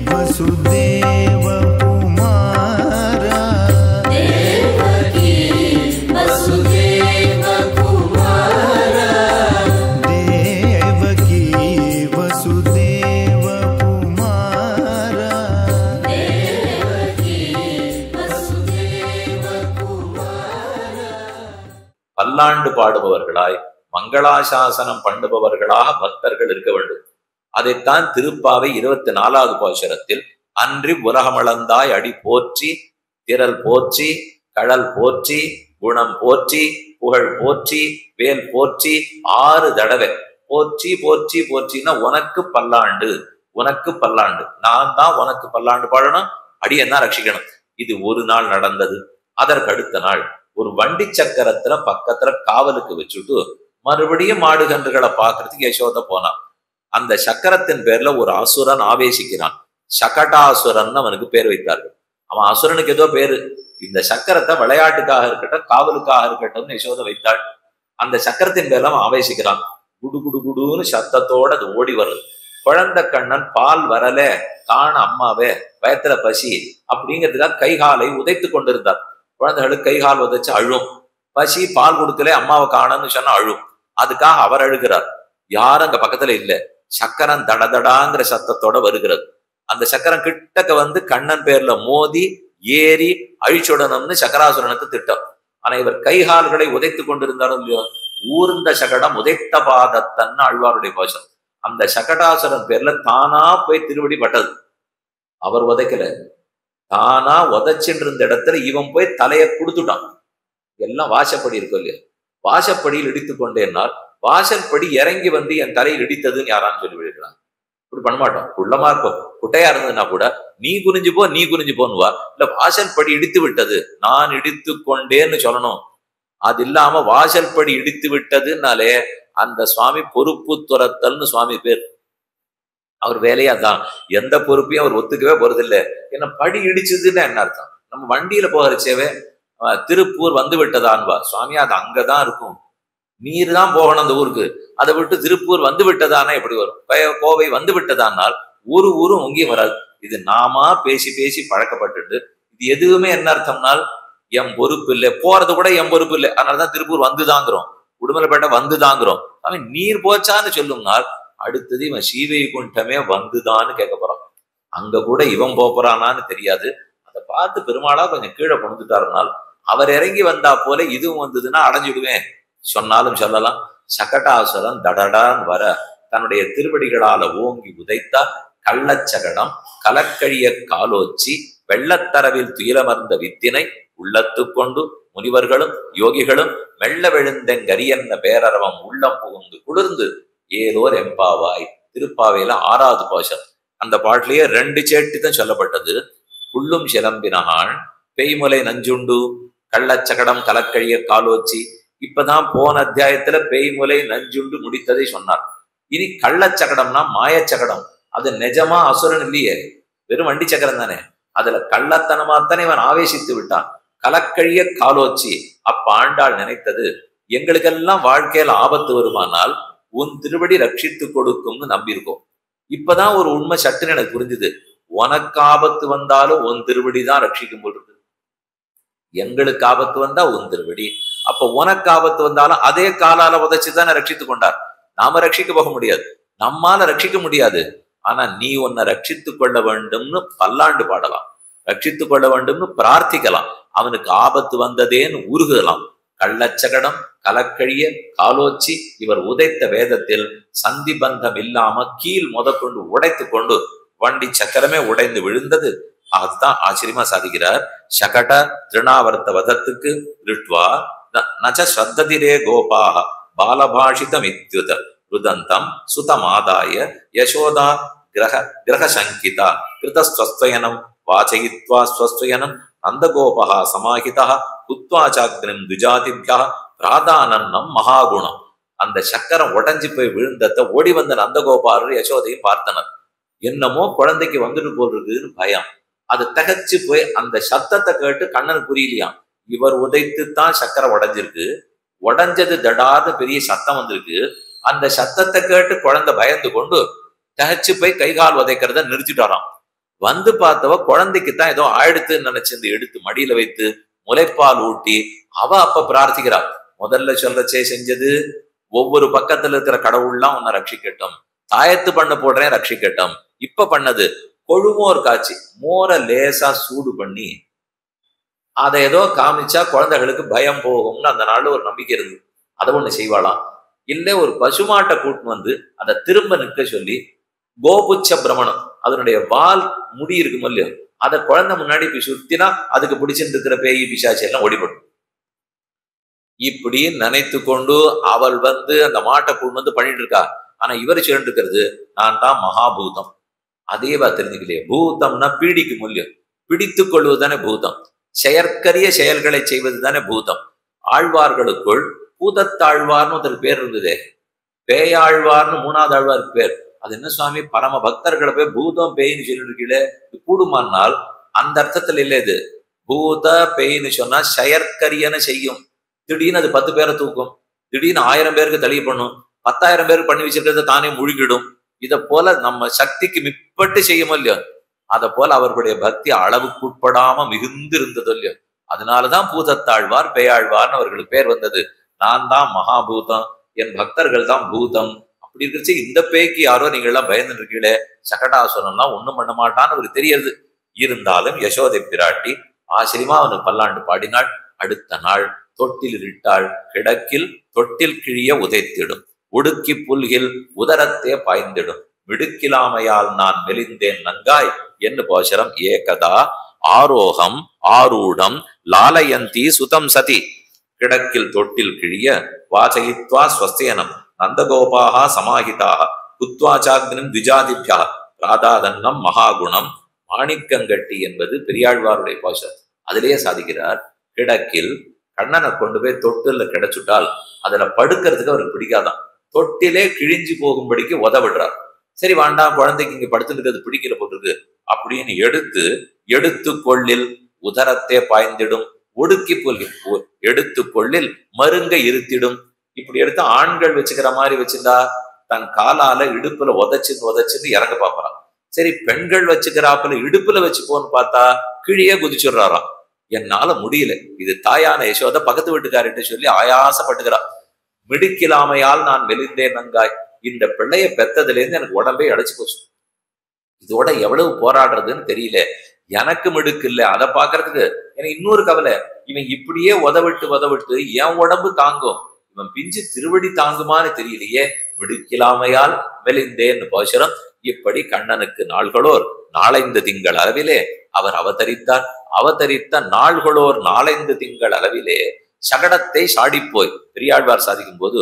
वसुदेव कुमारा देवकी वसुदेव कुमारा देवकी वसुदेव कुमारा देवकी वसुदेव कुमारा பல்லாண்டு பாடுபவர்களாய் மங்களாசாசனம் பண்ணுபவர்களாக பக்தர்கள் இருக்க வேண்டும். அதைத்தான் திருப்பாவை 24வது பாசுரத்தில் அன்றி உலகமளந்தாய் அடி போற்றி திரள் போற்றி கடல் போற்றி குணம் போற்றி புகழ் போற்றி வேல் போற்றி 6 தடவை போற்றி போற்றி போற்றின்னா உனக்கு பல்லாண்டு உனக்கு பல்லாண்டு, நான் தான் உனக்கு பல்லாண்டு பாடணும், அடியன்னா ரட்சிக்கணும். இது ஒரு நாள் நடந்தது. அதற்கு அடுத்த நாள் ஒரு வண்டி சக்கரத்துல பக்கத்துல காவலுக்கு வச்சுட்டு மறுபடியும் மாடு கன்றுகளை பார்க்கறதுக்கு யசோத போனான். அந்த சக்கரத்தின் பேர்ல ஒரு அசுரன் ஆவேசிக்கிறான். சகடாசுரன் அவனுக்கு பேர் வைத்தார்கள். அவன் அசுரனுக்கு ஏதோ பேரு. இந்த சக்கரத்தை விளையாட்டுக்காக இருக்கட்டும் காவலுக்காக இருக்கட்டும்னு யசோத வைத்தாள். அந்த சக்கரத்தின் பேர்ல அவன் ஆவேசிக்கிறான். குடு குடு குடுன்னு சத்தத்தோட அது ஓடி வருது. குழந்தை கண்ணன் பால் வரல காண அம்மாவே வயத்துல பசி அப்படிங்கிறதுக்காக கைகாலை உதைத்து கொண்டிருந்தார். குழந்தைகளுக்கு கைகால் உதைச்சு அழும். பசி பால் கொடுக்கல அம்மாவை காணன்னு சொன்னா அழும். அதுக்காக அவர் அழுகிறார். யாரும் அங்க பக்கத்துல இல்ல. சக்கரம் தடதடாங்கிற சத்தத்தோட வருகிறது. அந்த சக்கரம் கிட்டக்க வந்து கண்ணன் பேர்ல மோதி ஏறி அழிச்சுடணும்னு சக்கராசுரனுக்கு திட்டம். ஆனா இவர் கைகால்களை உதைத்து கொண்டிருந்தாலும் இல்லையோ, ஊர்ந்த சகடம் உதைத்த பாதத்தன்னு ஆழ்வாருடைய பாசம். அந்த சகடாசுரன் பேர்ல தானா போய் திருவடி பட்டது. அவர் உதைக்கல, தானா உதைச்சுட்டு இருந்த இடத்துல இவன் போய் தலையை கொடுத்துட்டான். எல்லாம் வாசப்படி இருக்கும் இல்லையா, வாசப்படியில் இடித்து கொண்டேனால் வாசல்படி இறங்கி வந்து என் தலையில் இடித்ததுன்னு யாரான்னு சொல்லி விடுறாங்க. இப்படி பண்ண மாட்டோம். குள்ளமா இருக்கும், குட்டையா இருந்ததுன்னா கூட நீ குறிஞ்சு போ நீ குறிஞ்சு போன்னுவா. இல்ல வாசல்படி இடித்து விட்டது நான் இடித்து கொண்டேன்னு சொல்லணும். அது இல்லாம வாசல்படி இடித்து விட்டதுனாலே அந்த சுவாமி பொறுப்பு துரத்தல்னு சுவாமி பேர். அவர் வேலையே அதான். எந்த பொறுப்பையும் அவர் ஒத்துக்கவே போறதில்லை. ஏன்னா படி இடிச்சதுன்னு என்ன அர்த்தம்? நம்ம வண்டியில போகிறச்சேவே திருப்பூர் வந்து விட்டதான்வா சுவாமி, அது அங்கதான் இருக்கும், நீர் தான் போகணும் அந்த ஊருக்கு. அதை விட்டு திருப்பூர் வந்து விட்டதானா எப்படி வரும்? கோவை வந்து விட்டதானால் ஒரு ஊரும் அங்கேயும் வராது. இது நாமா பேசி பேசி பழக்கப்பட்டுட்டு இது எதுவுமே என்ன அர்த்தம்னால் என் பொறுப்பு இல்லை, போறது கூட என் பொறுப்பு இல்லை, அதனாலதான் திருப்பூர் வந்துதாங்கிறோம், உடுமலைப்பேட்டை வந்துதாங்கிறோம். அவன் நீர் போச்சான்னு சொல்லும்னால் அடுத்தது இவன் ஸ்ரீவைகுண்டமே வந்துதான்னு கேட்க போறான். அங்க கூட இவன் போறானான்னு தெரியாது. அதை பார்த்து பெருமாளா கொஞ்சம் கீழே கொண்டுட்டாருனால் அவர் இறங்கி வந்தா போல இதுவும் வந்ததுன்னா அடைஞ்சிடுவேன் சொன்னாலும் சொல்லலாம். சகடாசுரன் தடடான் வர தன்னுடைய திருவடிகளால ஓங்கி உதைத்தா கள்ளச்சகடம் கலக்கழிய காலோச்சி வெள்ளத்தரவில் துயிலமர்ந்த வித்தினை உள்ளத்து கொண்டு முனிவர்களும் யோகிகளும் மெல்ல விழுந்தெங்கரியன்ன பேரரவம் உள்ளம் புகுந்து குளிர்ந்து ஏலோர் எம்பாவாய். திருப்பாவையில 6வது பாசம். அந்த பாட்டிலேயே 2 சேட்டி தான் சொல்லப்பட்டது. புள்ளும் சிலம்பினான் பெய்முலை நஞ்சுண்டு கள்ளச்சகடம் கலக்கழிய காலோச்சி. இப்பதான் போன அத்தியாயத்துல பேய்முலை நஞ்சுண்டு முடித்ததை சொன்னார். இனி கள்ளச்சகடம்னா மாயச்சகடம். அது நிஜமா அசுரன் இல்லையே, வெறும் வண்டி சக்கரம் தானே. அதுல கள்ளத்தனமாத்தானே இவன் ஆவேசித்து விட்டான். கலக்கழிய காலோச்சி. அப்ப ஆண்டாள் நினைத்தது, எங்களுக்கெல்லாம் வாழ்க்கையில ஆபத்து வருமானால் உன் திருவடி ரட்சித்து கொடுக்கும்னு நம்பியிருக்கோம். இப்பதான் ஒரு உண்மை சட்டுன்னு எனக்கு புரிஞ்சுது. உனக்கு ஆபத்து வந்தாலும் உன் திருவடி தான் ரட்சிக்கும் போல் இருக்கு. எங்களுக்கு ஆபத்து வந்தா உன் திருவடி, அப்ப உனக்கு ஆபத்து வந்தாலும் அதே காலால உதைச்சுதானே ரட்சித்து கொண்டார். நாம ரட்சிக்க போக முடியாது, நம்மால ரட்சிக்க முடியாது. ஆனா நீ உன்னை ரட்சித்து கொள்ள வேண்டும்னு பல்லாண்டு பாடலாம், ரட்சித்து கொள்ள வேண்டும்னு பிரார்த்திக்கலாம். அவனுக்கு ஆபத்து வந்ததேன்னு உருகலாம். கள்ளச்சகடம் கலக்கழிய காலோச்சி இவர் உதைத்த வேதத்தில் சந்தி பந்தம் இல்லாம கீழ் முதற்கொண்டு உடைத்து கொண்டு வண்டி சக்கரமே உடைந்து விழுந்தது. அதுதான் ஆச்சரியமா சாதிக்கிறார். சகட திருநாவர்த்த வதத்துக்கு ரிட்வா நச்ச ஸ்ரத்ததிரே கோபாக பாலபாஷிதம் இத்யுத ருதந்தம் சுதமாதாய யசோதா கிரக சங்கிதா கிருதஸ்வஸ்வயனம் வாச்சயித்வா ஸ்வஸ்வயனம் நந்தகோபா சமாஹிதா குத்வாச்சாக்னிம் துஜாதிபியா பிராதானன்னம் மகாகுணம். அந்த சக்கரம் உடஞ்சி போய் விழுந்தத ஓடி வந்த நந்தகோபாலர் யசோதையும் பார்த்தனர். என்னமோ குழந்தைக்கு வந்துட்டு போடுறதுன்னு பயம். அது தகச்சு போய் அந்த சத்தத்தை கேட்டு கண்ணன் புரியலையாம். இவர் உதைத்து தான் சக்கரம் உடைஞ்சிருக்கு, உடஞ்சது தடாத பெரிய சத்தம் வந்திருக்கு. அந்த சத்தத்தை கேட்டு குழந்தை பயந்து கொண்டு தகச்சு போய் கை கால் உதைக்கிறத நிறுத்திட்டாராம். வந்து பார்த்தவ குழந்தைக்குத்தான் ஏதோ ஆயிடுத்துன்னு நினைச்சிருந்து எடுத்து மடியில வைத்து முளைப்பால் ஊட்டி அவ அப்ப பிரார்த்திக்கிறா. முதல்ல சொல்லச்சே செஞ்சது ஒவ்வொரு பக்கத்துல இருக்கிற கடவுள்லாம் உன்னை ரட்சிக்கட்டும், தாயத்து பண்ண போடுறேன் ரட்சிக்கட்டும். இப்ப பண்ணது கொழுமோர் காய்ச்சி மோரை லேசா சூடு பண்ணி அதை ஏதோ காமிச்சா குழந்தைகளுக்கு பயம் போகும்னு அந்த நாள்ல ஒரு நம்பிக்கை இருந்து அதை ஒண்ணு செய்வாளாம். இல்ல ஒரு பசுமாட்டை கூட்டின்னு வந்து அதை திரும்ப நிற்க சொல்லி கோபுச்ச பிரமணம் அதனுடைய வால் முடி இருக்கும் இல்லையோ அதை குழந்தை முன்னாடி போய் சுத்தினா அதுக்கு பிடிச்சிட்டு இருக்கிற பேய் பிசாச்சி எல்லாம் ஓடிப்படும். இப்படி நினைத்து கொண்டு அவள் வந்து அந்த மாட்டை கொண்டு வந்து பண்ணிட்டு இருக்கா. ஆனா இவர் சேர்ந்து இருக்கிறது நான் தான் மகாபூதம். அதேவா தெரிஞ்சுக்கலையே, பூதம்னா பீடிக்கு மூல்யம், பிடித்து கொள்வதுதானே பூதம், செயற்கரிய செயல்களை செய்வது தானே பூதம். ஆழ்வார்களுக்குள் பூதத்தாழ்வார்னு ஒரு பேர் இருந்ததே, பேயாழ்வார்னு மூணாவது ஆழ்வாருக்கு பேர். அது என்ன சுவாமி பரம பக்தர்களை போய் பூதம் பேயின்னு சொல்லிட்டு இருக்கீங்களே, கூடுமானால் அந்த அர்த்தத்துல இல்லை. இது பூத பேயின்னு சொன்னா செயற்கரியன்னு செய்யும். திடீர்னு அது 10 பேரை தூக்கும், திடீர்னு 1000 பேருக்கு தெளிவு பண்ணும், 10,000 பேருக்கு பண்ணி வச்சிருக்கிறத தானே முழுகிடும். இதை போல நம்ம சக்திக்கு மிப்பட்டு செய்யும் இல்லையோ, அதை போல அவர்களுடைய பக்தி அளவுக்குட்படாம மிகுந்து இருந்தது இல்லையோ. அதனாலதான் பூதத்தாழ்வார் பேயாழ்வார்னு அவர்களுக்கு பேர் வந்தது. நான் தான் மகாபூதம், என் பக்தர்கள் தான் பூதம். அப்படி இருக்கிறச்சு இந்த பேய்க்கு யாரோ நீங்க எல்லாம் பயந்து இருக்கீங்களே, சகடாசுரன்லாம் ஒண்ணும் பண்ண மாட்டான்னு அவருக்கு தெரியுது. இருந்தாலும் யசோதை பிராட்டி ஆச்சரியமா அவனுக்கு பல்லாண்டு பாடினாள். அடுத்த நாள் தொட்டில் இட்டாள், கிடக்கில் தொட்டில் கிழிய உதைத்திடும், உடுக்கி புல்கில் உதரத்தே பாய்ந்திடும், மிடுக்கிலாமையால் நான் மெலிந்தேன் நங்காய் என்று போஷரம். ஏகதா ஆரோகம் ஆரூடம் லாலயந்தி சுதம் சதி, கிடக்கில் தொட்டில் கிழிய வாசயித்வா ஸ்வஸ்தேனம் நந்தகோபாக சமாஹிதாக குத்வாச்சாக்னம் திஜாதிபியா ராதாதன்னம் மகாகுணம். மாணிக்கங்கட்டி என்பது பெரியாழ்வாருடைய போஷரம். அதிலேயே சாதிக்கிறார், கிடக்கில் கண்ணனை கொண்டு போய் தொட்டில கிடைச்சுட்டால் அதுல படுக்கிறதுக்கு அவருக்கு பிடிக்காதான், தொட்டிலே கிழிஞ்சு போகும்படிக்கு உதவிடுறார். சரி வேண்டாம், குழந்தைக்கு இங்க படுத்துக்கிறது பிடிக்கல போட்டிருக்கு அப்படின்னு எடுத்து கொள்ளில் உதரத்தே பாய்ந்திடும், ஒடுக்கி புல் எடுத்து கொள்ளில் மருங்க இருத்திடும். இப்படி எடுத்து ஆண்கள் வச்சுக்கிற மாதிரி வச்சிருந்தா தன் காலால இடுப்புல உதச்சுன்னு இறங்க பாக்குறான். சரி பெண்கள் வச்சுக்கிறாப்புல இடுப்புல வச்சுப்போன்னு பார்த்தா கீழே குதிச்சுடுறாராம். என்னால முடியல, இது தாயான யசோத பக்கத்து வீட்டுக்காரிட்ட சொல்லி ஆயாசப்பட்டுக்கிறான். மிடுக்கிலாமையால் நான் மெலிந்தேன் நங்காய், இந்த பிள்ளைய பெத்ததுல இருந்து எனக்கு உடம்பே அடைச்சு போச்சு, இதோட எவ்வளவு போராடுறதுன்னு தெரியல, எனக்கு மிடுக்கு இல்லை அதை பாக்குறதுக்கு. எனக்கு இன்னொரு கவலை, இவன் இப்படியே உதவிட்டு என் உடம்பு தாங்கும், இவன் பிஞ்சு திருவடி தாங்குமான்னு தெரியலையே, மிடுக்கிலாமையால் மெலிந்தேன்னு போஷரம். இப்படி கண்ணனுக்கு நாள்களோர் 4 திங்கள் அளவிலே அவர் அவதரித்த நாள்களோர் 4 திங்கள் அளவிலே சகடத்தை சாடிப்போய். பெரியாழ்வார் சாதிக்கும் போது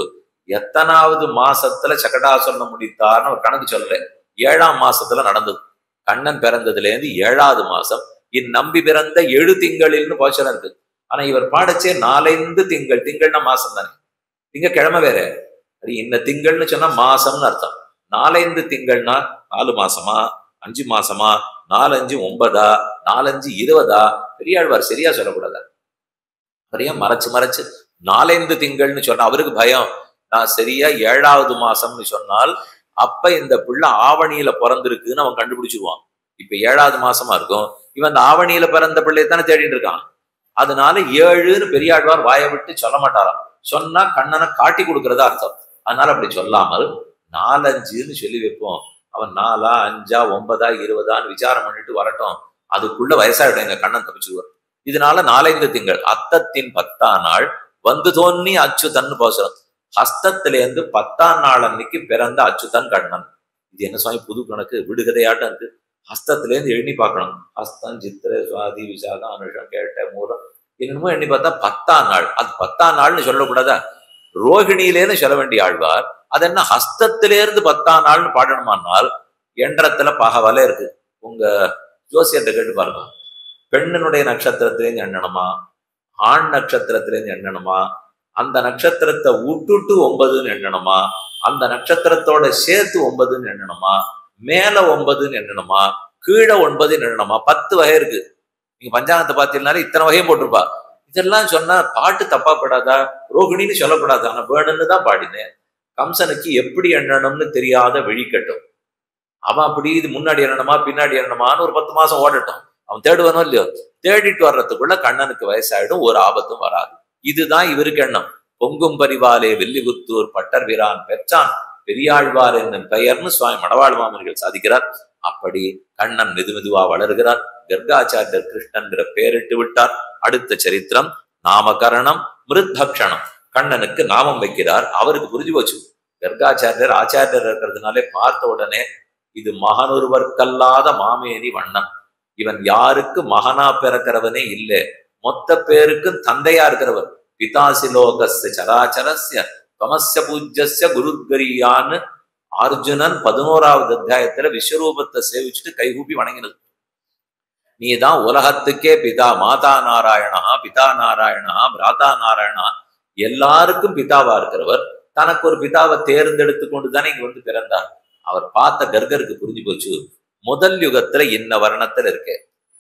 எத்தனாவது மாசத்துல சகடாசுரனை முடித்தார்னு ஒரு கணக்கு சொல்ல, 7ஆம் மாசத்துல நடந்தது. கண்ணன் பிறந்ததுல இருந்து 7வது மாசம் இந்நம்பி பிறந்த 7 திங்களில்னு போஷனம் இருக்கு. ஆனா இவர் பாடச்சே 4 திங்கள், திங்கள்னா மாசம் தானே, திங்கக்கிழமை வேற, அது இன்ன திங்கள்னு சொன்னா மாசம்னு அர்த்தம். 4 திங்கள்னா 4 மாசமா 5 மாசமா, 4 5 9, 4 5 20. பெரியாழ்வார் சரியா சொல்லக்கூடாதா, சரியா மறைச்சு 4 திங்கள்னு சொன்னா அவருக்கு பயம். நான் சரியா 7வது மாசம்னு சொன்னால் அப்ப இந்த பிள்ளை ஆவணியில பிறந்திருக்குன்னு அவன் கண்டுபிடிச்சிருவான். இப்ப 7வது மாசமா இருக்கும், இவன் அந்த ஆவணியில பிறந்த பிள்ளையத்தானே தேடிட்டு இருக்கான். அதனால 7ன்னு பெரியாழ்வார் வாயை விட்டு சொல்ல மாட்டாராம். சொன்னா கண்ணனை காட்டி கொடுக்கறதா அர்த்தம். அதனால அப்படி சொல்லாமல் 4 5ன்னு சொல்லி வைப்போம். அவன் 4 5 9 20 விசாரம் பண்ணிட்டு வரட்டும், அதுக்குள்ள வயசாயிடும், எங்க கண்ணன் தப்பிச்சுடுவார். இதனால 4 திங்கள் அத்தத்தின் 10ஆம் நாள் வந்து தோன்னி அச்சுதன் போசரம். ஹஸ்தத்திலேருந்து 10ஆம் நாள் அன்னைக்கு பிறந்த அச்சுதன் கண்ணன். இது என்ன சுவாமி புது கணக்கு, விடுகதையாட்டம் இருக்கு. ஹஸ்தத்திலேருந்து எண்ணி பார்க்கணும், ஹஸ்தம் சித்திரை சுவாதி விசாகம் அனுஷம் கேட்ட மூலம் என்னமோ எண்ணி பார்த்தா 10ஆம் நாள். அது 10ஆம் நாள்னு சொல்லக்கூடாதா, ரோஹிணியிலேன்னு சொல்ல வேண்டிய ஆழ்வார் அது என்ன ஹஸ்தத்திலேருந்து 10ஆம் நாள்னு பாடணுமானால் எண்ணத்துல பகவலை இருக்கு. உங்க ஜோசியத்தை கேட்டு பாருங்க, பெண்ணினுடைய நட்சத்திரத்திலேருந்து எண்ணணுமா, ஆண் நட்சத்திரத்திலேருந்து எண்ணணுமா, அந்த நட்சத்திரத்தை விட்டுட்டு 9ன்னு எண்ணணுமா, அந்த நட்சத்திரத்தோட சேர்த்து 9ன்னு எண்ணணுமா, மேல 9ன்னு எண்ணணுமா, கீழே 9ன்னு எண்ணணுமா, 10 வகை இருக்கு. நீங்க பஞ்சாங்கத்தை பார்த்தீங்கன்னாலே இத்தனை வகையும் போட்டிருப்பா. இதெல்லாம் சொன்னா பாட்டு தப்பா படாதா, ரோகிணின்னு சொல்லக்கூடாது. ஆனா வேணும்னு தான் பாடினேன். கம்சனுக்கு எப்படி எண்ணணும்னு தெரியாத வெளிக்கட்டும். அவன் அப்படி இது முன்னாடி என்னணுமா பின்னாடி என்னணுமான்னு ஒரு 10 மாசம் ஓடட்டும், அவன் தேடுவானோ இல்லையோ, தேடிட்டு வர்றதுக்குள்ள கண்ணனுக்கு வயசாயிடும், ஒரு ஆபத்தும் வராது. இதுதான் இவருக்கு எண்ணம். பொங்கும் பரிவாலே வெள்ளிபுத்தூர் பட்டர் வீரான் பெற்றான் பெரியாழ்வார் என்னும் பெயர்னு சுவாமி மடவாள் மாமனிகள் சாதிக்கிறார். அப்படி கண்ணன் மெதுவா வளர்கிறார். கர்காச்சாரியர் கிருஷ்ணன்கிற பெயரிட்டு விட்டார். அடுத்த சரித்திரம் நாமகரணம் மிருத்பக்ஷணம். கண்ணனுக்கு நாமம் வைக்கிறார். அவருக்கு புரிஞ்சு போச்சு, கர்காச்சாரியர் ஆச்சாரியர் இருக்கிறதுனாலே பார்த்த உடனே இது மகனொருவர்க்கல்லாத மாமேனி வண்ணம், இவன் யாருக்கு மகனா பிறக்கிறவனே இல்லை, மொத்த பேருக்கும் தந்தையா இருக்கிறவர். பிதாசி லோகஸ்ய சராச்சரஸ்ய தமஸ்ய பூஜ்யஸ்ய குருத்கரியான்னு அர்ஜுனன் 11வது அத்தியாயத்துல விஸ்வரூபத்தை சேவிச்சுட்டு கைகூப்பி வணங்கினது. நீதான் உலகத்துக்கே பிதா, மாதா நாராயணா பிதா நாராயணா பிராதா நாராயணா, எல்லாருக்கும் பிதாவா இருக்கிறவர் தனக்கு ஒரு பிதாவை தேர்ந்தெடுத்து கொண்டுதானே இங்க வந்து பிறந்தார். அவர் பார்த்த கர்கருக்கு புரிஞ்சு போச்சு, முதல் யுகத்துல இந்த வர்ணத்துல இருக்கு,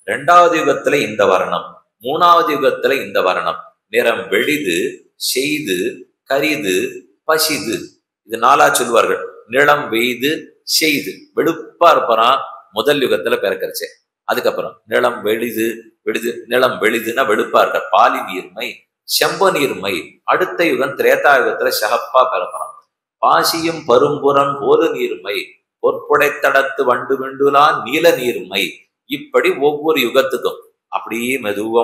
2வது யுகத்துல இந்த வர்ணம், 3வது யுகத்துல இந்த வர்ணம். நிறம் வெளிது, செய்து, கரிது, பசிது, இது 4ஆ சொல்வார்கள். நிலம் வெய்து செய்து வெளுப்பா இருப்பான் முதல் யுகத்துல பிறக்கிறச்சே. அதுக்கப்புறம் நிலம் வெளிது நிலம் வெளிதுன்னா வெளுப்பா இருக்க பாலி நீர்மை செம்ப நீர்மை. அடுத்த யுகம் திரேதா யுகத்துல சகப்பா பிறப்பான். பாசியும் பரும்புறம் போது நீர்மை பொற்புடைத்தடத்து வண்டு விண்டுலா நீல நீர்மை. இப்படி ஒவ்வொரு யுகத்துக்கும் அப்படியே மெதுவா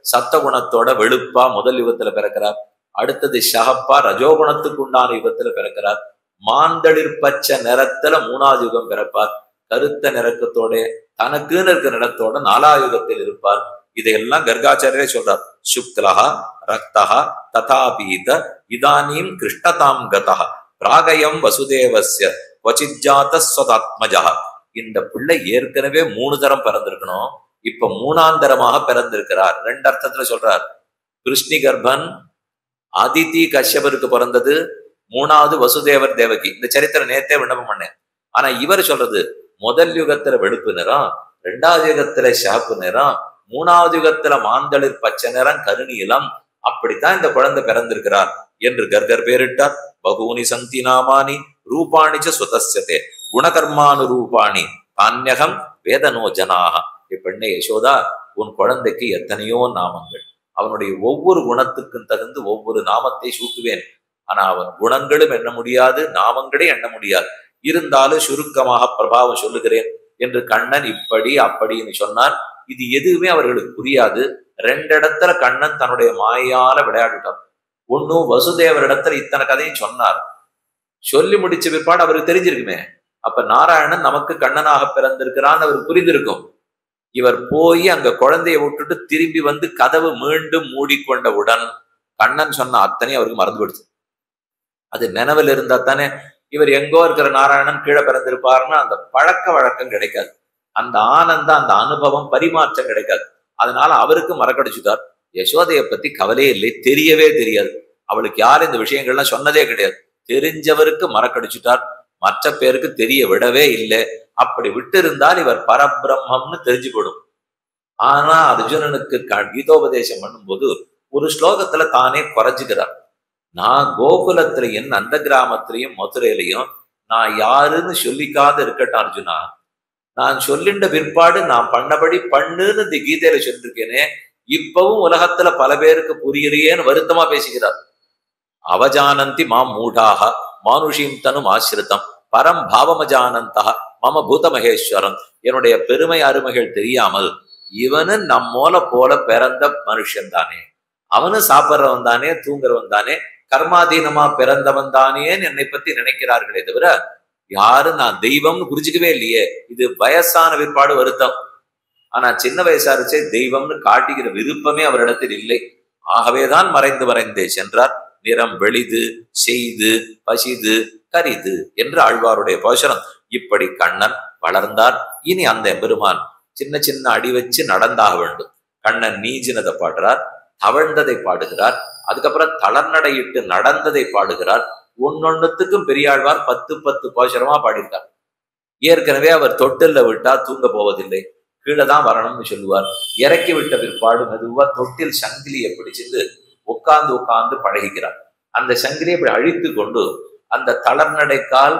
சத்த குணத்தோட வெளுப்பா முதல் யுகத்துல பிறக்கிறார். அடுத்தது ஷகப்பா ரஜோகுணத்துக்கு உண்டான யுகத்துல பிறக்கிறார். மாந்தளிர் பச்சை நிறத்துல 3வது யுகம் பிறப்பார். கருத்த நிறக்கத்தோட தனக்குன்னு இருக்கிற நிறத்தோட 4வது யுகத்தில் இருப்பார். இதையெல்லாம் கர்காச்சாரியரே சொல்றார். சுக்லஹா ரக்தஹா ததாபீத இதானீம் கிருஷ்ணதாம் கதா பிராகயம் வசுதேவஸ்ய வசிஜாத ஸ்வதாத்மஜா. இந்த பிள்ளை ஏற்கனவே 3 தரம் பிறந்திருக்கணும், இப்ப 3ஆம் தரமாக பிறந்திருக்கிறார். 2 அர்த்தத்துல சொல்றார். கிருஷ்ணி கர்ப்பன் அதிதி கஷ்யபருக்கு பிறந்தது, 3வது வசுதேவர் தேவகி. இந்த சரித்திரம் நேத்தே விண்ணப்பம் பண்ணேன். ஆனா இவர் சொல்றது முதல் யுகத்துல வெளுப்பு நிறம், 2வது யுகத்துல சிவப்பு நிறம், 3வது யுகத்துல மாந்தளிர் பச்சை நிறம் கருநீலம். அப்படித்தான் இந்த குழந்தை பிறந்திருக்கிறார் என்று கர்கர் பேரிட்டார். பகூனி சந்தி நாமானி ரூபாணிச்ச சுதஸ்யதே குணகர்மானு ரூபாணி தான்யகம் வேதனோ ஜனாக. பெண்ணே யசோதா, உன் குழந்தைக்கு எத்தனையோ நாமங்கள், அவனுடைய ஒவ்வொரு குணத்துக்கும் தகுந்து ஒவ்வொரு நாமத்தை சூட்டுவேன். ஆனா அவன் குணங்களும் எண்ண முடியாது, நாமங்களே எண்ண முடியாது. இருந்தாலும் சுருக்கமாக பிரபாவம் சொல்லுகிறேன் என்று கண்ணன் இப்படி அப்படின்னு சொன்னார். இது எதுவுமே அவர்களுக்கு புரியாது. 2 இடத்துல கண்ணன் தன்னுடைய மாயால விளையாடிட்டான். ஒன்னும் வசுதேவரிடத்துல இத்தனை கதையும் சொன்னார், சொல்லி முடிச்ச பிற்பாடு அவருக்கு தெரிஞ்சிருக்குமே, அப்ப நாராயணன் நமக்கு கண்ணனாக பிறந்திருக்கிறான்னு அவருக்கு புரிந்திருக்கும். இவர் போய் அங்க குழந்தைய விட்டுட்டு திரும்பி வந்து கதவு மீண்டும் மூடிக்கொண்டவுடன் கண்ணன் சொன்ன அத்தனை அவருக்கு மறந்து போயிடுச்சு. அது நினைவில் இருந்தா தானே இவர் எங்கோ இருக்கிற நாராயணன் கீழே பிறந்திருப்பாருன்னா அந்த பழக்க வழக்கம் கிடைக்காது, அந்த ஆனந்தம், அந்த அனுபவம், பரிமாற்றம் கிடைக்காது. அதனால அவருக்கு மறக்கடிச்சுட்டார். யசோதையை பத்தி கவலையே இல்லை, தெரியவே தெரியாது. அவளுக்கு யாரும் இந்த விஷயங்கள்லாம் சொன்னதே கிடையாது. தெரிஞ்சவருக்கு மறக்கடிச்சுட்டார், மற்ற பேருக்கு தெரிய விடவே இல்லை. அப்படி விட்டு இருந்தால் இவர் பரபிரம்மம்னு தெரிஞ்சு போடும். ஆனா அர்ஜுனனுக்கு கீதோபதேசம் பண்ணும்போது ஒரு ஸ்லோகத்துல தானே குறைஞ்சுக்கிறார். நான் கோகுலத்திலையும் நந்த கிராமத்திலையும் மதுரையிலையும் நான் யாருன்னு சொல்லிக்காத இருக்கட்டும் அர்ஜுனா, நான் சொல்லின்ற பிற்பாடு நான் பண்ணபடி பண்ணுன்னு இந்த கீதையில சொல்லிருக்கேனே, இப்பவும் உலகத்துல பல பேருக்கு புரியலையேன்னு வருத்தமா பேசுகிறார். அவஜானந்தி மாம் மூடாக மானுஷீம் தனும் ஆசிரித்தம் பரம் பாவமஜானந்தா மம பூத மகேஸ்வரம். என்னுடைய பெருமை அருமைகள் தெரியாமல் இவனு நம்மோல போல பிறந்த மனுஷன் தானே, அவனு சாப்பிட்றவன் தானே, தூங்குறவன் தானே, கர்மாதீனமா பிறந்தவன் தானேன்னு என்னை பத்தி நினைக்கிறார்களே தவிர யாரும் நான் தெய்வம்னு புரிஞ்சுக்கவே இல்லையே. இது வயசான பிற்பாடு வருத்தம். ஆனா சின்ன வயசா இருச்சே தெய்வம்னு காட்டுகிற விருப்பமே அவரிடத்தில் இல்லை. ஆகவேதான் மறைந்தே சென்றார். நிறம் வெளிது செய்து பசிது கரிது என்று ஆழ்வாருடைய போஷனம். இப்படி கண்ணன் வளர்ந்தார். இனி அந்த பெருமான் சின்ன சின்ன அடி வச்சு நடந்தாக வேண்டும். கண்ணன் நீஜினதை பாடுறார், தவழ்ந்ததை பாடுகிறார், அதுக்கப்புறம் தளர்நடையிட்டு நடந்ததை பாடுகிறார். ஒன்னொன்னுத்துக்கும் பெரியாழ்வார் 10 போஷரமா பாடியிருக்கார். ஏற்கனவே அவர் தொட்டில்ல விட்டா தூங்க போவதில்லை, கீழே தான் வரணும்னு சொல்லுவார். இறக்கி விட்ட பிற்பாடு மெதுவா தொட்டில் சங்கிலியை பிடிச்சிட்டு உட்கார்ந்து பழகிக்கிறார். அந்த சங்கிலியை இப்படி அழித்து கொண்டு அந்த தளர்நடைக்கால்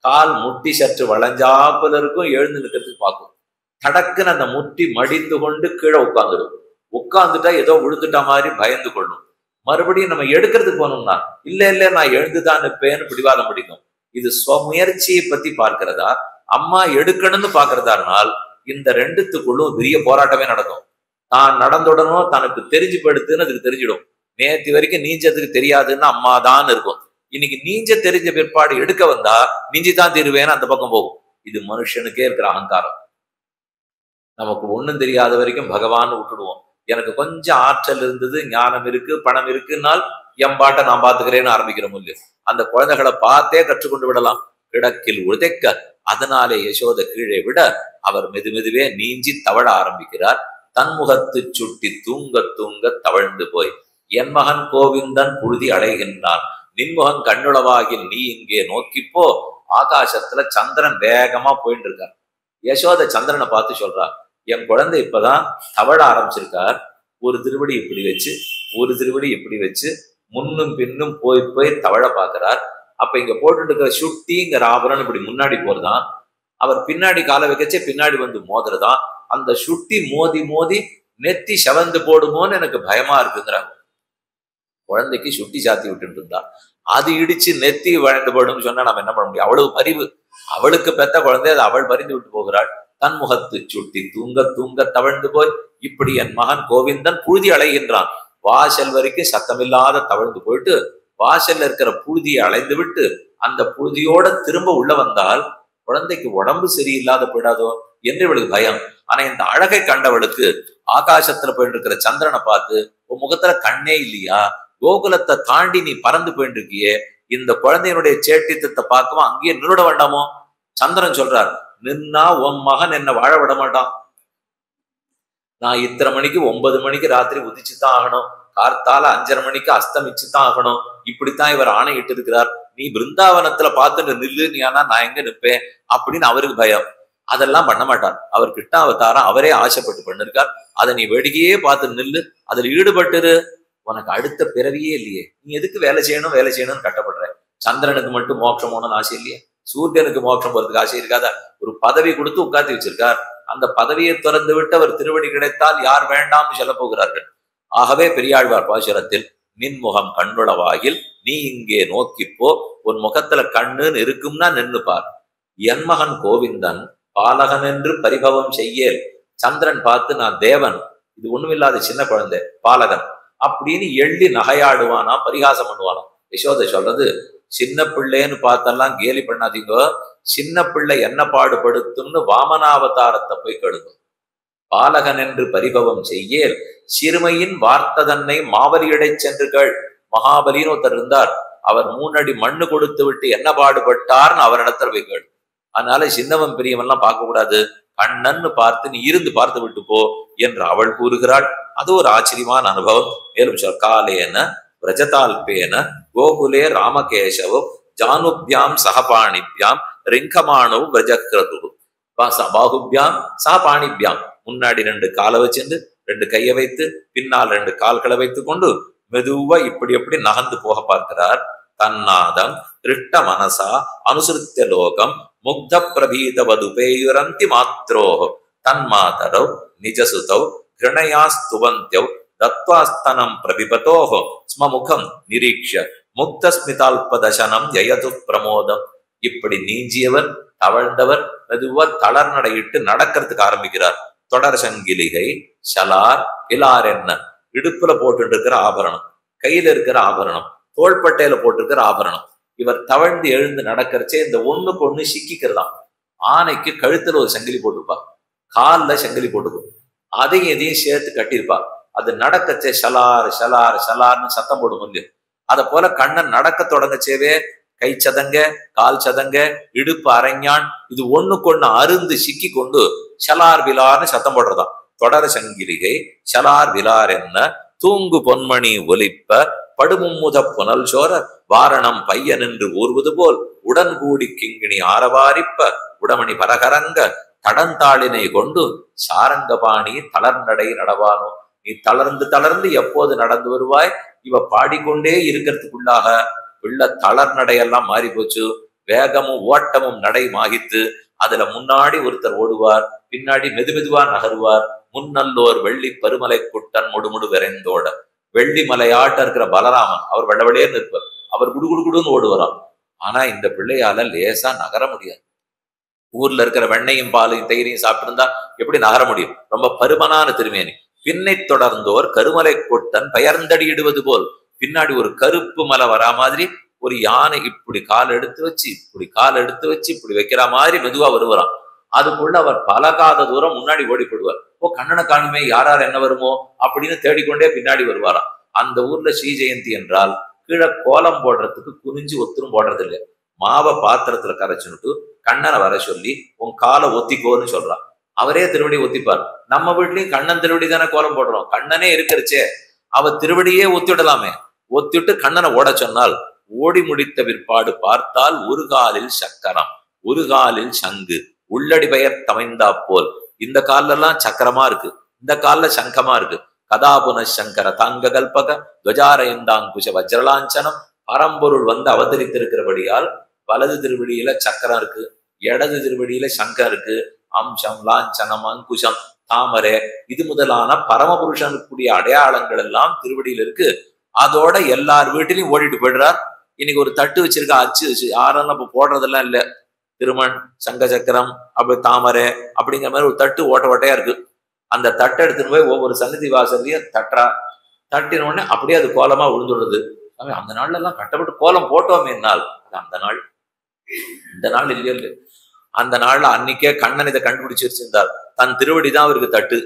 கால் முட்டி சற்று வளைஞ்சாப்புல இருக்கும், எழுந்து நிற்கிறதுக்கு பார்க்கும். தடக்குன்னு அந்த முட்டி மடிந்து கொண்டு கீழே உட்காந்துடும். உட்காந்துட்டா ஏதோ விழுந்துட்டா மாதிரி பயந்து கொள்ளும். மறுபடியும் நம்ம எடுக்கிறதுக்கு போனோம்னா இல்ல நான் எழுந்துதான் நிற்பேன்னு பிடிவாதம் பிடிக்கும். இது ஸ்வமுயற்சியை பத்தி பார்க்கிறதா அம்மா எடுக்கணும்னு பாக்குறதானால் இந்த ரெண்டுத்துக்குள்ளும் பெரிய போராட்டமே நடக்கும். தான் நடந்துடணும், தனக்கு தெரிஞ்சு படுத்துன்னு அதுக்கு தெரிஞ்சிடும். நேற்று வரைக்கும் நீஞ்சதுக்கு தெரியாதுன்னு அம்மா தான் இருக்கும். இன்னைக்கு நீஞ்ச தெரிஞ்ச பிற்பாடு எடுக்க வந்தா நீஞ்சிதான் தீருவேன்னு அந்த பக்கம் போகும். இது மனுஷனுக்கே இருக்கிற அகங்காரம். நமக்கு ஒண்ணும் தெரியாத வரைக்கும் பகவான் விட்டுடுவோம். எனக்கு கொஞ்சம் ஆற்றல் இருந்தது, ஞானம் இருக்கு, பணம் இருக்குன்னால் எம்பாட்டை நான் பாத்துக்கிறேன்னு ஆரம்பிக்கிறோம் இல்லையோ. அந்த குழந்தைகளை பார்த்தே கற்றுக்கொண்டு விடலாம். கிடக்கில் உதைக்க அதனாலே யசோத கீழே விட அவர் மெதுமெதுவே நீஞ்சி தவழ ஆரம்பிக்கிறார். தன்முகத்து சுட்டி தூங்க தூங்க தவழ்ந்து போய் என் மகன் கோவிந்தன் புழுதி அடைகின்றான். நின்முகம் கண்ணுளவாகில் நீ இங்கே நோக்கிப்போ. ஆகாசத்துல சந்திரன் வேகமா போயிட்டு இருக்கார். யசோத சந்திரனை பார்த்து சொல்றார், என் குழந்தை இப்பதான் தவழ ஆரம்பிச்சிருக்கார். ஒரு திருவடி இப்படி வச்சு ஒரு திருவடி இப்படி வச்சு முன்னும் பின்னும் போய் போய் தவழ பார்க்கிறார். அப்ப இங்க போட்டு இருக்கிற சுட்டிங்கிற ஆபரணம் இப்படி முன்னாடி போறதான், அவர் பின்னாடி காலை வைக்கச்சே பின்னாடி வந்து மோதுறதான். அந்த சுட்டி மோதி மோதி நெத்தி செவந்து போடுமோன்னு எனக்கு பயமா இருக்குங்கிறாங்க. குழந்தைக்கு சுட்டி சாத்தி விட்டு இருந்தா அது இடிச்சு நெத்தி வழந்து போடும் சொன்னா நம்ம என்ன பண்ண முடியும்? அவ்வளவு பரிவு. அவளுக்கு பெத்த குழந்தை, அதை அவள் பறிந்து விட்டு போகிறாள். தன் முகத்து சுட்டி தூங்க தூங்க தவழ்ந்து போய் இப்படி என் மகன் கோவிந்தன் புழுதி அலைகின்றான். வாசல் வரைக்கும் சத்தமில்லாத தவழ்ந்து போயிட்டு வாசல்ல இருக்கிற புழுதியை அலைந்து விட்டு அந்த புழுதியோட திரும்ப உள்ள வந்தால் குழந்தைக்கு உடம்பு சரியில்லாத போயிடாதோ என்று இவளுக்கு பயம். ஆனா இந்த அழகை கண்டவளுக்கு ஆகாசத்துல போயிட்டு இருக்கிற சந்திரனை பார்த்து உன் முகத்துல கண்ணே இல்லையா? கோகுலத்தை தாண்டி நீ பறந்து போயிட்டு இருக்கியே, இந்த குழந்தையினுடைய சேட்டித்தத்தை பார்க்கவும் அங்கேயே நின்றுட வேண்டாமோ? சந்திரன் சொல்றார், நின்னா உன் மகன் என்ன வாழ விட மாட்டான். நான் இத்தனை மணிக்கு 9 மணிக்கு ராத்திரி உதிச்சுதான் ஆகணும், கார்த்தால 5:30 மணிக்கு அஸ்தமிச்சுதான் ஆகணும், இப்படித்தான் இவர் ஆணையிட்டு இருக்கிறார். நீ பிருந்தாவனத்துல பார்த்துட்டு நில்லு, நீ ஆனா நான் எங்க நிற்பேன் அப்படின்னு அவருக்கு பயம். அதெல்லாம் பண்ண மாட்டார். அவர் கிருஷ்ணாவதாரம் அவரே ஆசைப்பட்டு பண்ணிருக்கார். அதை நீ வேடிக்கையே பார்த்து நில்லு, அதுல ஈடுபட்டுரு. உனக்கு அடுத்த பிறவியே இல்லையே, நீ எதுக்கு வேலை செய்யணும்னு கட்டப்படுற? சந்திரனுக்கு மட்டும் மோட்சம் போகணும்னு ஆசை இல்லையே, சூரியனுக்கு மோட்சம் போறதுக்கு ஆசை இருக்காதா? ஒரு பதவி கொடுத்து உட்கார்த்தி வச்சிருக்கார். அந்த பதவியை திறந்து விட்டு அவர் திருவடி கிடைத்தால் யார் வேண்டாம்னு சொல்ல போகிறார்கள். ஆகவே பெரியாழ்வார் பாசுரத்தில் நின்முகம் கண்ணுளவாகில் நீ இங்கே நோக்கிப்போ. உன் முகத்துல கண்ணுன்னு இருக்கும்னா நின்னு பார். என் மகன் கோவிந்தன் பாலகன் என்று பரிபவம் செய்யேல். சந்திரன் பார்த்து நான் தேவன், இது ஒண்ணுமில்லாத சின்ன குழந்தை பாலகன் அப்படின்னு எள்ளி நகையாடுவானா, பரிகாசம் பண்ணுவானா. யசோதை சொல்றது, சின்ன பிள்ளைன்னு பார்த்தெல்லாம் கேலி பண்ணாதீங்க, சின்ன பிள்ளை என்ன பாடுபடுத்தும்னு வாமனாவதாரத்தை போய் கெடுங்க. பாலகன் என்று பரிபவம் செய்யேல் சிறுமையின் வார்த்த தன்னை மாவலியடை சென்று கேள். மகாபலின்னு ஒருத்தர் இருந்தார், அவர் 3 அடி மண்ணு கொடுத்து விட்டு என்ன பாடுபட்டார்னு அவர் இடத்துல போய் கேள். அதனால சின்னவன் பெரியவன்லாம் பார்க்க கூடாது, கண்ணன்னு பார்த்து நீ இருந்து பார்த்து விட்டு போ என்று அவள் கூறுகிறாள். அது ஒரு ஆச்சரியமான அனுபவம். மேலும் சொல், காலேன விரஜதால்பேன கோகுலே ராமகேசவோ ஜானுபியாம் சகபாணிபியாம் ரிங்கமானோ விரஜக்ரது பாகுபியாம் சகபாணிபியாம். முன்னாடி 2 காலை வச்சுட்டு 2 கையை வைத்து பின்னால் 2 கால்களை வைத்துக் கொண்டு மெதுவா இப்படி எப்படி நகர்ந்து போக பார்க்கிறார். தன்னாதம் திருட்ட மனசா அனுசிருத்திய லோகம் முக்த பிரபீத வதுபேயுரந்தி மாத்ரோஹோ தன்மாதரோ நிஜசுதௌ கிருணயாஸ்துவந்தியௌ தத்வாஸ்தனம் பிரபிபதோஹோ ஸ்மமுகம் நிரீக்ஷ முக்தஸ்மிதால்பதசனம் ஜயது பிரமோதம். இப்படி நீஞ்சியவர் தவழ்ந்தவர் மெதுவா தளர்நடையிட்டு நடக்கிறதுக்கு ஆரம்பிக்கிறார். தொடர் சங்கிலிகை ஷலார் இலார் என்ன இடுப்புல போட்டு இருக்கிற ஆபரணம், கையில இருக்கிற ஆபரணம், தோள்பட்டையில போட்டிருக்கிற ஆபரணம். இவர் தவழ்ந்து எழுந்து நடக்கிறச்சே இந்த ஒண்ணுக்கு ஒண்ணு சிக்கிக்கிறதாம். ஆனைக்கு கழுத்துல ஒரு சங்கிலி போட்டிருப்பா, காலில் சங்கிலி போட்டுக்கும், அதையும் எதையும் சேர்த்து கட்டியிருப்பா. அது நடக்கச்சே ஷலார் ஷலார் ஷலார்னு சத்தம் போடும் இல்லையோ, அதை போல கண்ணன் நடக்க தொடங்கச்சேவே கை சதங்க கால் சதங்க இடுப்பு அரஞ்சான் இது ஒண்ணுக்கு ஒண்ணு அருந்து சிக்கி கொண்டு ஷலார் விலார்னு சத்தம் போடுறதாம். தொடர சங்கிலிகை ஷலார் விலார் என்ன தூங்கு பொன்மணி ஒலிப்ப படுமும்முத புனல் சோர வாரணம் பையன் என்று ஊர்வது போல் உடன் கூடி கிங்கிணி ஆரவாரிப்ப உடமணி பரகரங்க தடந்தாளினை கொண்டு சாரங்கபாணி தளர்நடை நடவானோ. நீ தளர்ந்து தளர்ந்து எப்போது நடந்து வருவாய்? இவ பாடிக்கொண்டே இருக்கிறதுக்குள்ளாக உள்ள தளர்நடையெல்லாம் மாறி போச்சு. வேகமும் ஓட்டமும் நடைமாகித்து அதுல முன்னாடி ஒருத்தர் ஓடுவார், பின்னாடி மெதுமெதுவா நகருவார். முன்னல்லோர் வெள்ளி பருமலை குட்டன் முடுமுடு விரைந்தோட. வெள்ளி மலையாட்ட இருக்கிற பலராமன் அவர் வெள்ளவெளியே நிற்பார், அவர் குடுகுடுன்னு ஓடுவாராம். ஆனா இந்த பிள்ளையால லேசா நகர முடியாது. ஊர்ல இருக்கிற வெண்ணையும் பாலையும் தயிரையும் சாப்பிட்டு இருந்தா எப்படி நகர முடியும்? ரொம்ப பருமனான திருமேனி. பின்னை தொடர்ந்தோர் கருமலை கொட்டன் பெயர்ந்தடியிடுவது போல் பின்னாடி ஒரு கருப்பு மலை வரா மாதிரி ஒரு யானை இப்படி கால் எடுத்து வச்சு இப்படி கால் எடுத்து வச்சு இப்படி வைக்கிற மாதிரி மெதுவா வருவாராம். அதுக்குள்ள அவர் பல காத தூரம் முன்னாடி ஓடி போடுவார். கண்ணனை காணுமே, யாரார் என்ன வருமோ அப்படின்னு தேடிக்கொண்டே பின்னாடி வருவாராம். அந்த ஊர்ல ஸ்ரீ ஜெயந்தி என்றால் கீழே கோலம் போடுறதுக்கு குனிஞ்சு ஒத்துரும் போடுறது இல்லை. மாவை பாத்திரத்துல கரைச்சுன்னுட்டு கண்ணனை வர சொல்லி உன் காலை ஒத்திக்கோன்னு சொல்றான். அவரே திருவடி ஒத்திப்பார். நம்ம வீட்லயும் கண்ணன் திருவடி தானே கோலம் போடுறோம், கண்ணனே இருக்கிறச்சே அவ திருவடியே ஒத்திடலாமே. ஒத்திட்டு கண்ணனை ஓட சொன்னால் ஓடி முடித்த பிற்பாடு பார்த்தால் ஒரு காலில் சக்கரம் ஒரு காலில் சங்கு உள்ளடி பெயர் தமைந்தா போல். இந்த கால்ல எல்லாம் சக்கரமா இருக்கு, இந்த கால்ல சங்கமா இருக்கு. கதாபுன சங்கர தாங்க கல்பக துவஜாரயந்தாங்குஷ வஜ்ரலாஞ்சனம். பரம்பொருள் வந்து அவதரித்திருக்கிறபடியால் வலது திருவடியில சக்கரம் இருக்கு, இடது திருவடியில சங்கம் இருக்கு. அம்சம் லாஞ்சனம் அங்குஷம் தாமரை இது முதலான பரமபுருஷனுக்குரிய அடையாளங்கள் எல்லாம் திருவடியில இருக்கு. அதோட எல்லார் வீட்டிலையும் ஓடிட்டு போயிடுறார். இன்னைக்கு ஒரு தட்டு வச்சிருக்கா, அச்சு வச்சு யாரும் இப்ப போடுறதெல்லாம் இல்ல. திருமண் சங்க சக்கரம் அப்படி தாமரை அப்படிங்கிற மாதிரி ஒரு தட்டு ஓட்ட ஓட்டையா இருக்கு. அந்த தட்டை எடுத்துன்னு போய் ஒவ்வொரு சன்னதி வாசல்லையும் தட்டுறா. தட்டின உடனே அப்படியே அது கோலமா விழுந்துடுறது. அந்த நாள்ல எல்லாம் கட்டப்பட்டு கோலம் போட்டோமே நாள், அந்த நாள் இந்த நாள் இல்லையோ இல்லை. அந்த நாள்ல அன்னைக்கே கண்ணன் இதை கண்டுபிடிச்சு வச்சிருந்தார். தன் திருவடிதான் அவருக்கு தட்டு.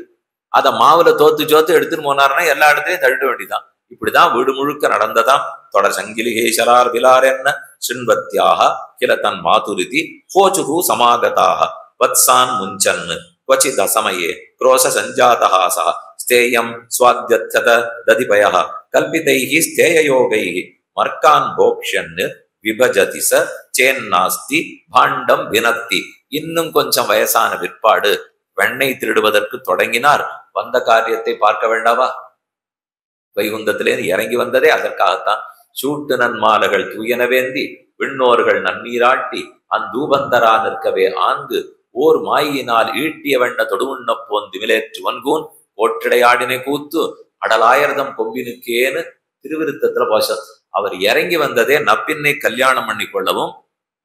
அதை மாவுல தோத்து எடுத்துன்னு போனாருன்னா எல்லா இடத்துலயும் தட்ட வேண்டிதான். இப்படிதான் வீடு முழுக்க நடந்ததாம். தொடர் சங்கிலிகேசரார் விலார் என்ன சிண்பத்தியாக கில தன் மாதுரிதி கோச்சுகு சமாகதாக வத்சான் முஞ்சன் क्वचित् असमये क्रोश सञ्जातहासः स्तेयं स्वाद्यर्थत दधिपयः कल्पितैः स्तेययोगैः मर्कान् भोक्ष्यन् விபஜதி ச சேன்னாஸ்தி பாண்டம் வினத்தி. இன்னும் கொஞ்சம் வயசான பிற்பாடு வெண்ணெய் திருடுவதற்கு தொடங்கினார். வந்த காரியத்தை பார்க்க வேண்டாவா? வைகுந்தத்திலே இறங்கி வந்ததே அதற்காகத்தான். சூட்டு நன்மாலைகள் தூயனவேந்தி விண்ணோர்கள் நன்னீராட்டி அந்தூபந்தரா நிற்கவே ஆங்கு ஓர் மாயினால் ஈட்டிய வெண்ண தொடுவுண்ண போன் திமிலேற்று வன்கூன் ஓற்றிடையாடினை கூத்து அடலாயிரதம் கொம்பினுக்கேன்னு திருவிருத்தத்துல பாசம். அவர் இறங்கி வந்ததே நப்பின்னை கல்யாணம் பண்ணி கொள்ளவும்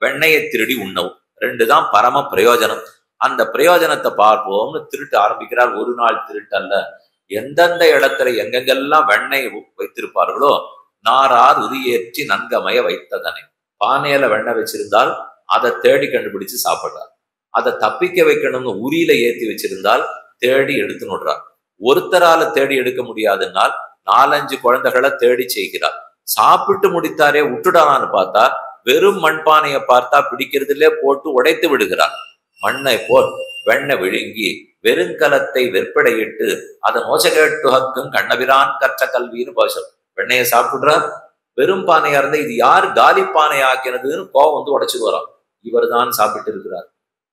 வெண்ணையை திருடி உண்ணவும். ரெண்டு தான் பரம பிரயோஜனம். அந்த பிரயோஜனத்தை பார்ப்போம்னு திருட்டு ஆரம்பிக்கிறார். ஒரு நாள் திருட்டல்ல, எந்தெந்த இடத்துல எங்கெங்கெல்லாம் வெண்ணெய் வைத்திருப்பார்களோ நாரார் உரியேற்றி நன்கமய வைத்ததனை. பானையில வெண்ணெய் வச்சிருந்தால் அதை தேடி கண்டுபிடிச்சு சாப்பிடுறார். அதை தப்பிக்க வைக்கணும்னு உரியில ஏற்றி வச்சிருந்தால் தேடி எடுத்து நோடுறார். ஒருத்தரால தேடி எடுக்க முடியாதுன்னால் 4-5 குழந்தைகளை தேடி செய்கிறார். சாப்பிட்டு முடித்தாரே விட்டுடானான்னு பார்த்தா வெறும் மண்பானையை பார்த்தா பிடிக்கிறதுலே போட்டு உடைத்து விடுகிறார். மண்ணை போல் வெண்ணெய் விழுங்கி வெறுங்கலத்தை வெற்படையிட்டு அதன் ஓசகேட்டுஹக்கும் கண்ணபிரான் கற்ற கல்வின்னு பாசம். வெண்ணையை சாப்பிடுறார். வெறும் பானையா இருந்தா இது யார் காலி பானை ஆக்கினதுன்னு கோவம் வந்து உடைச்சிட்டு வரான். இவர் தான் சாப்பிட்டு இருக்கிறார்.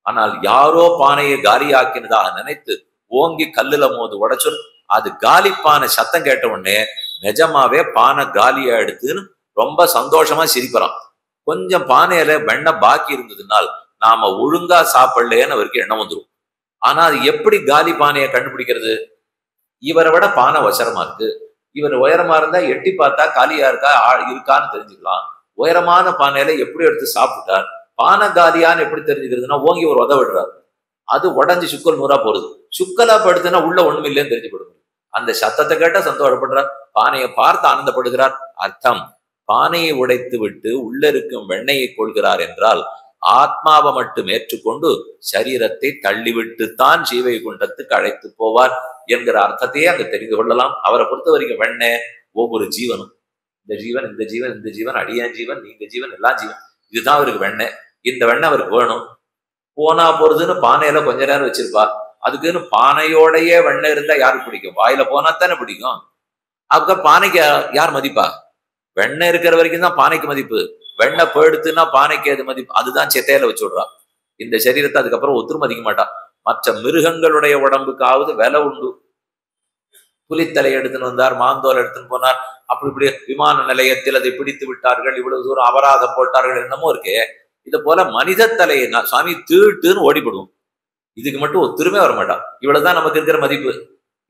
ஆனால் யாரோ பானையை காலி ஆக்கினதாக நினைத்து ஓங்கி கல்லுல மோது உடைச்சு அது காலி பானை சத்தம் கேட்ட உடனே நிஜமாவே பானை காலியா எடுத்துன்னு ரொம்ப சந்தோஷமா சிரிப்பறான். கொஞ்சம் பானையில வெண்ணெய் பாக்கி இருந்ததுனால் நாம ஒழுங்கா சாப்பிடலேன்னு அவருக்கு எண்ணம் வந்துடும். ஆனா அது எப்படி காலி பானையை கண்டுபிடிக்கிறது? இவரை விட பானை வசரமா இருக்கு. இவர் உயரமா இருந்தா எட்டி பார்த்தா காலியா இருக்கான்னு தெரிஞ்சுக்கலாம். உயரமான பானையில எப்படி எடுத்து சாப்பிட்டார்? பானை காலியான்னு எப்படி தெரிஞ்சுக்கிறதுனா ஓங்கி ஒரு உத விடுறாரு. அது உடஞ்சி சுக்கல் நூறா போறது. சுக்கலா படுத்துனா உள்ள ஒண்ணும் இல்லைன்னு தெரிஞ்சுப்படுது. அந்த சத்தத்தை கேட்டா சந்தோஷப்படுறார். பானையை பார்த்து ஆனந்தப்படுகிறார். அர்த்தம், பானையை உடைத்து விட்டு உள்ள இருக்கும் வெண்ணையை கொள்கிறார் என்றால் ஆத்மாவை மட்டும் ஏற்றுக்கொண்டு சரீரத்தை தள்ளிவிட்டுத்தான் ஸ்ரீவைகுண்டத்துக்கு அழைத்து போவார் என்கிற அர்த்தத்தையே அங்க தெரிந்து கொள்ளலாம். அவரை பொறுத்த வரைக்கும் வெண்ணெய் ஒவ்வொரு ஜீவனும், இந்த ஜீவன் இந்த ஜீவன் இந்த ஜீவன் அடியான் ஜீவன் நீங்க ஜீவன் எல்லா ஜீவன், இதுதான் அவருக்கு வெண்ணெய். இந்த வெண்ணெய் அவருக்கு வேணும். போனா போறதுன்னு பானையில கொஞ்ச நேரம் வச்சிருப்பா. அதுக்குன்னு பானையோடையே வெண்ணெய் இருந்தா யாருக்கு பிடிக்கும்? வாயில போனா தானே பிடிக்கும். அதுக்கு பானைக்கு யார் மதிப்பா? வெண்ணெய் இருக்கிற வரைக்கும் தான் பானைக்கு மதிப்பு. வெண்ணெய் போயிடுத்துன்னா பானைக்கு அது மதிப்பு. அதுதான் செத்தையில வச்சு விடுறா. இந்த சரீரத்தை அதுக்கப்புறம் ஒத்துரும் மதிக்க மாட்டான். மற்ற மிருகங்களுடைய உடம்புக்காவது விலை உண்டு. புலித்தலை எடுத்துன்னு வந்தார், மாந்தோல் எடுத்துன்னு போனார், அப்படி இப்படி விமான நிலையத்தில் அதை பிடித்து விட்டார்கள், இவ்வளவு தூரம் அபராதம் போட்டார்கள், என்னமோ இருக்கே. இதை போல மனித தலையை சுவாமி தீட்டுன்னு ஓடிப்படுவோம். இதுக்கு மட்டும் ஒத்துருமே வரமாட்டான். இவ்வளவுதான் நமக்கு இருக்கிற மதிப்பு.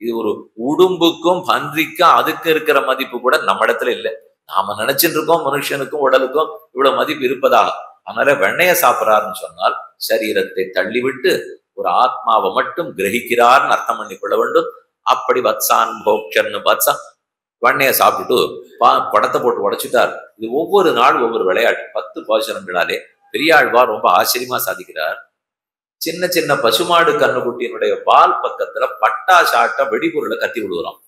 இது ஒரு உடும்புக்கும் பன்றிக்கும் அதுக்கு இருக்கிற மதிப்பு கூட நம்ம இடத்துல இல்லை. நாம நினைச்சிட்டு இருக்கோம் மனுஷனுக்கும் உடலுக்கும் இவ்வளவு மதிப்பு இருப்பதாக. அதனால வெண்ணைய சாப்பிட்றாருன்னு சொன்னால் சரீரத்தை தள்ளிவிட்டு ஒரு ஆத்மாவை மட்டும் கிரகிக்கிறார்னு அர்த்தம் பண்ணி கொள்ள வேண்டும். அப்படி வத்சான் போக்ஷன்னு வத்சா வெண்ணைய சாப்பிட்டுட்டு படத்தை போட்டு உடைச்சிட்டார். இது ஒவ்வொரு நாள் ஒவ்வொரு விளையாட்டு 10 பாசுரங்களாலே பெரியாழ்வார் ரொம்ப ஆச்சரியமா சாதிக்கிறார். சின்ன சின்ன பசுமாடு கண்ணுக்குட்டியினுடைய வால் பக்கத்துல பட்டாசாட்ட வெடிபொருளை கட்டி விடுவோம்.